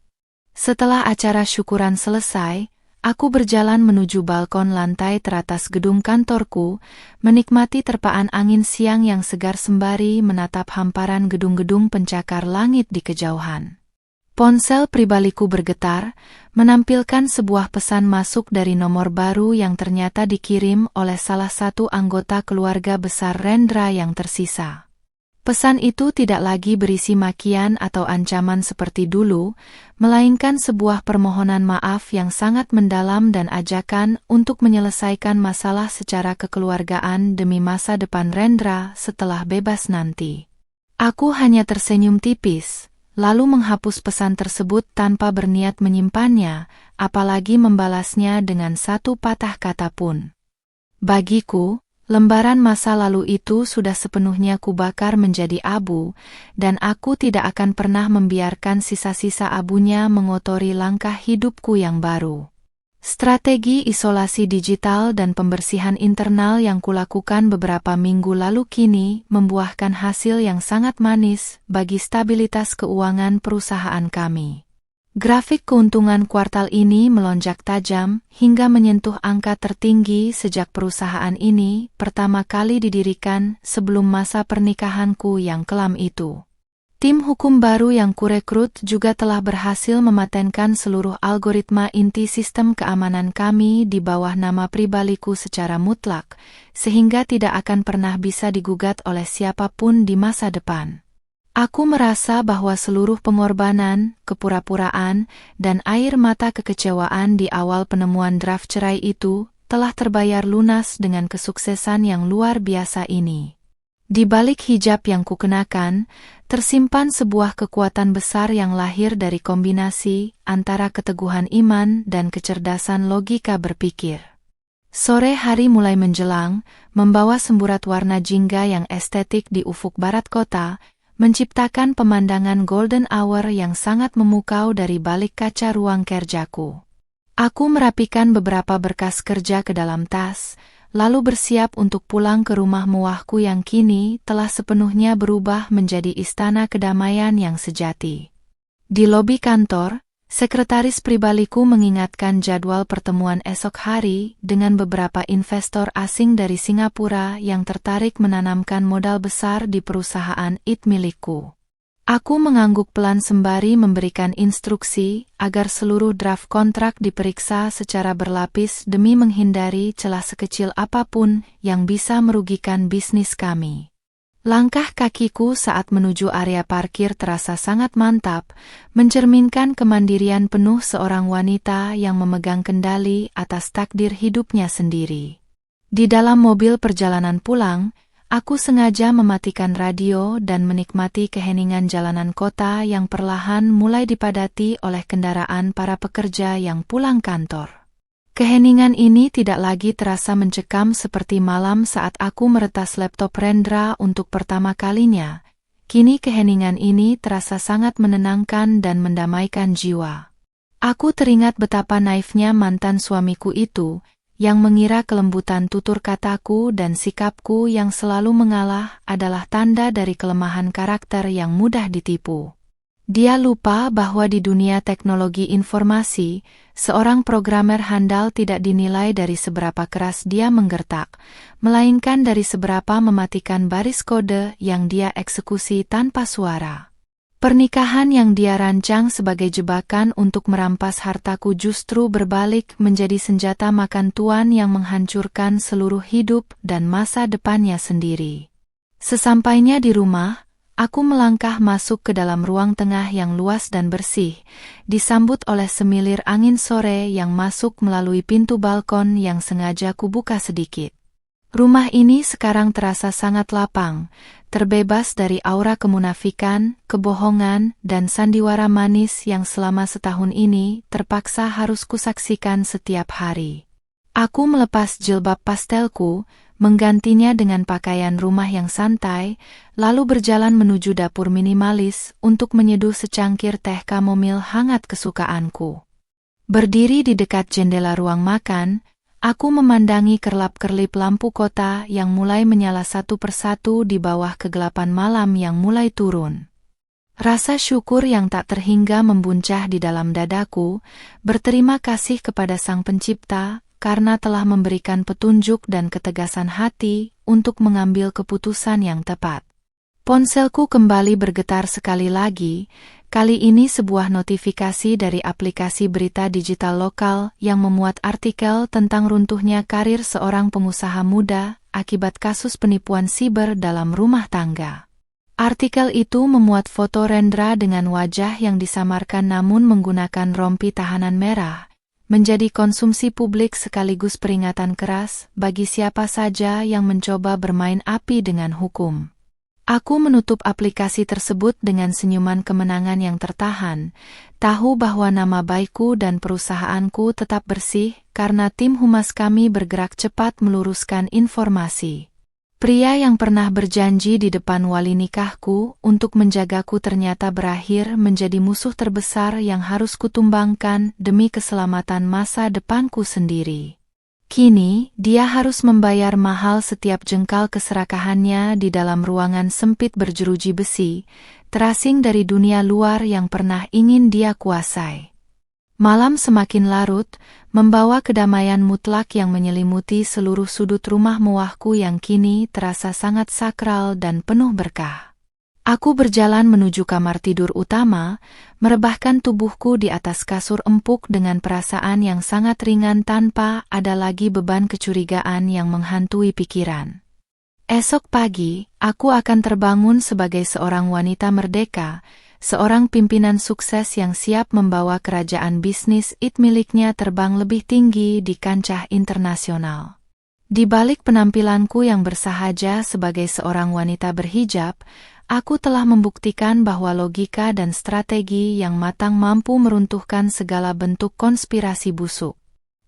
Setelah acara syukuran selesai, aku berjalan menuju balkon lantai teratas gedung kantorku, menikmati terpaan angin siang yang segar sembari menatap hamparan gedung-gedung pencakar langit di kejauhan. Ponsel pribadiku bergetar, menampilkan sebuah pesan masuk dari nomor baru yang ternyata dikirim oleh salah satu anggota keluarga besar Rendra yang tersisa. Pesan itu tidak lagi berisi makian atau ancaman seperti dulu, melainkan sebuah permohonan maaf yang sangat mendalam dan ajakan untuk menyelesaikan masalah secara kekeluargaan demi masa depan Rendra setelah bebas nanti. Aku hanya tersenyum tipis, lalu menghapus pesan tersebut tanpa berniat menyimpannya, apalagi membalasnya dengan satu patah kata pun. Bagiku, Lembaran masa lalu itu sudah sepenuhnya kubakar menjadi abu, dan aku tidak akan pernah membiarkan sisa-sisa abunya mengotori langkah hidupku yang baru. Strategi isolasi digital dan pembersihan internal yang kulakukan beberapa minggu lalu kini membuahkan hasil yang sangat manis bagi stabilitas keuangan perusahaan kami. Grafik keuntungan kuartal ini melonjak tajam hingga menyentuh angka tertinggi sejak perusahaan ini pertama kali didirikan sebelum masa pernikahanku yang kelam itu. Tim hukum baru yang kurekrut juga telah berhasil mematenkan seluruh algoritma inti sistem keamanan kami di bawah nama pribadiku secara mutlak, sehingga tidak akan pernah bisa digugat oleh siapapun di masa depan. Aku merasa bahwa seluruh pengorbanan, kepura-puraan, dan air mata kekecewaan di awal penemuan draft cerai itu telah terbayar lunas dengan kesuksesan yang luar biasa ini. Di balik hijab yang kukenakan, tersimpan sebuah kekuatan besar yang lahir dari kombinasi antara keteguhan iman dan kecerdasan logika berpikir. Sore hari mulai menjelang, membawa semburat warna jingga yang estetik di ufuk barat kota, menciptakan pemandangan golden hour yang sangat memukau dari balik kaca ruang kerjaku. Aku merapikan beberapa berkas kerja ke dalam tas, lalu bersiap untuk pulang ke rumah mewahku yang kini telah sepenuhnya berubah menjadi istana kedamaian yang sejati. Di lobi kantor, sekretaris pribadiku mengingatkan jadwal pertemuan esok hari dengan beberapa investor asing dari Singapura yang tertarik menanamkan modal besar di perusahaan IT milikku. Aku mengangguk pelan sembari memberikan instruksi agar seluruh draft kontrak diperiksa secara berlapis demi menghindari celah sekecil apapun yang bisa merugikan bisnis kami. Langkah kakiku saat menuju area parkir terasa sangat mantap, mencerminkan kemandirian penuh seorang wanita yang memegang kendali atas takdir hidupnya sendiri. Di dalam mobil perjalanan pulang, aku sengaja mematikan radio dan menikmati keheningan jalanan kota yang perlahan mulai dipadati oleh kendaraan para pekerja yang pulang kantor. Keheningan ini tidak lagi terasa mencekam seperti malam saat aku meretas laptop Rendra untuk pertama kalinya. Kini keheningan ini terasa sangat menenangkan dan mendamaikan jiwa. Aku teringat betapa naifnya mantan suamiku itu, yang mengira kelembutan tutur kataku dan sikapku yang selalu mengalah adalah tanda dari kelemahan karakter yang mudah ditipu. Dia lupa bahwa di dunia teknologi informasi, seorang programmer handal tidak dinilai dari seberapa keras dia menggertak, melainkan dari seberapa mematikan baris kode yang dia eksekusi tanpa suara. Pernikahan yang dia rancang sebagai jebakan untuk merampas hartaku justru berbalik menjadi senjata makan tuan yang menghancurkan seluruh hidup dan masa depannya sendiri. Sesampainya di rumah, aku melangkah masuk ke dalam ruang tengah yang luas dan bersih, disambut oleh semilir angin sore yang masuk melalui pintu balkon yang sengaja kubuka sedikit. Rumah ini sekarang terasa sangat lapang, terbebas dari aura kemunafikan, kebohongan, dan sandiwara manis yang selama setahun ini terpaksa harus kusaksikan setiap hari. Aku melepas jilbab pastelku, menggantinya dengan pakaian rumah yang santai, lalu berjalan menuju dapur minimalis untuk menyeduh secangkir teh kamomil hangat kesukaanku. Berdiri di dekat jendela ruang makan, aku memandangi kerlap-kerlip lampu kota yang mulai menyala satu persatu di bawah kegelapan malam yang mulai turun. Rasa syukur yang tak terhingga membuncah di dalam dadaku, berterima kasih kepada Sang Pencipta, karena telah memberikan petunjuk dan ketegasan hati untuk mengambil keputusan yang tepat. Ponselku kembali bergetar sekali lagi, kali ini sebuah notifikasi dari aplikasi berita digital lokal yang memuat artikel tentang runtuhnya karir seorang pengusaha muda akibat kasus penipuan siber dalam rumah tangga. Artikel itu memuat foto Rendra dengan wajah yang disamarkan namun menggunakan rompi tahanan merah, menjadi konsumsi publik sekaligus peringatan keras bagi siapa saja yang mencoba bermain api dengan hukum. Aku menutup aplikasi tersebut dengan senyuman kemenangan yang tertahan, tahu bahwa nama baikku dan perusahaanku tetap bersih karena tim humas kami bergerak cepat meluruskan informasi. Pria yang pernah berjanji di depan wali nikahku untuk menjagaku ternyata berakhir menjadi musuh terbesar yang harus kutumbangkan demi keselamatan masa depanku sendiri. Kini, dia harus membayar mahal setiap jengkal keserakahannya di dalam ruangan sempit berjeruji besi, terasing dari dunia luar yang pernah ingin dia kuasai. Malam semakin larut, membawa kedamaian mutlak yang menyelimuti seluruh sudut rumah mewahku yang kini terasa sangat sakral dan penuh berkah. Aku berjalan menuju kamar tidur utama, merebahkan tubuhku di atas kasur empuk dengan perasaan yang sangat ringan tanpa ada lagi beban kecurigaan yang menghantui pikiran. Esok pagi, aku akan terbangun sebagai seorang wanita merdeka, seorang pimpinan sukses yang siap membawa kerajaan bisnis miliknya terbang lebih tinggi di kancah internasional. Di balik penampilanku yang bersahaja sebagai seorang wanita berhijab, aku telah membuktikan bahwa logika dan strategi yang matang mampu meruntuhkan segala bentuk konspirasi busuk.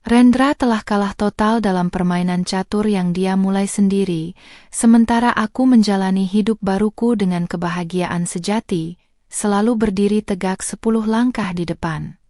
Rendra telah kalah total dalam permainan catur yang dia mulai sendiri, sementara aku menjalani hidup baruku dengan kebahagiaan sejati, selalu berdiri tegak 10 langkah di depan.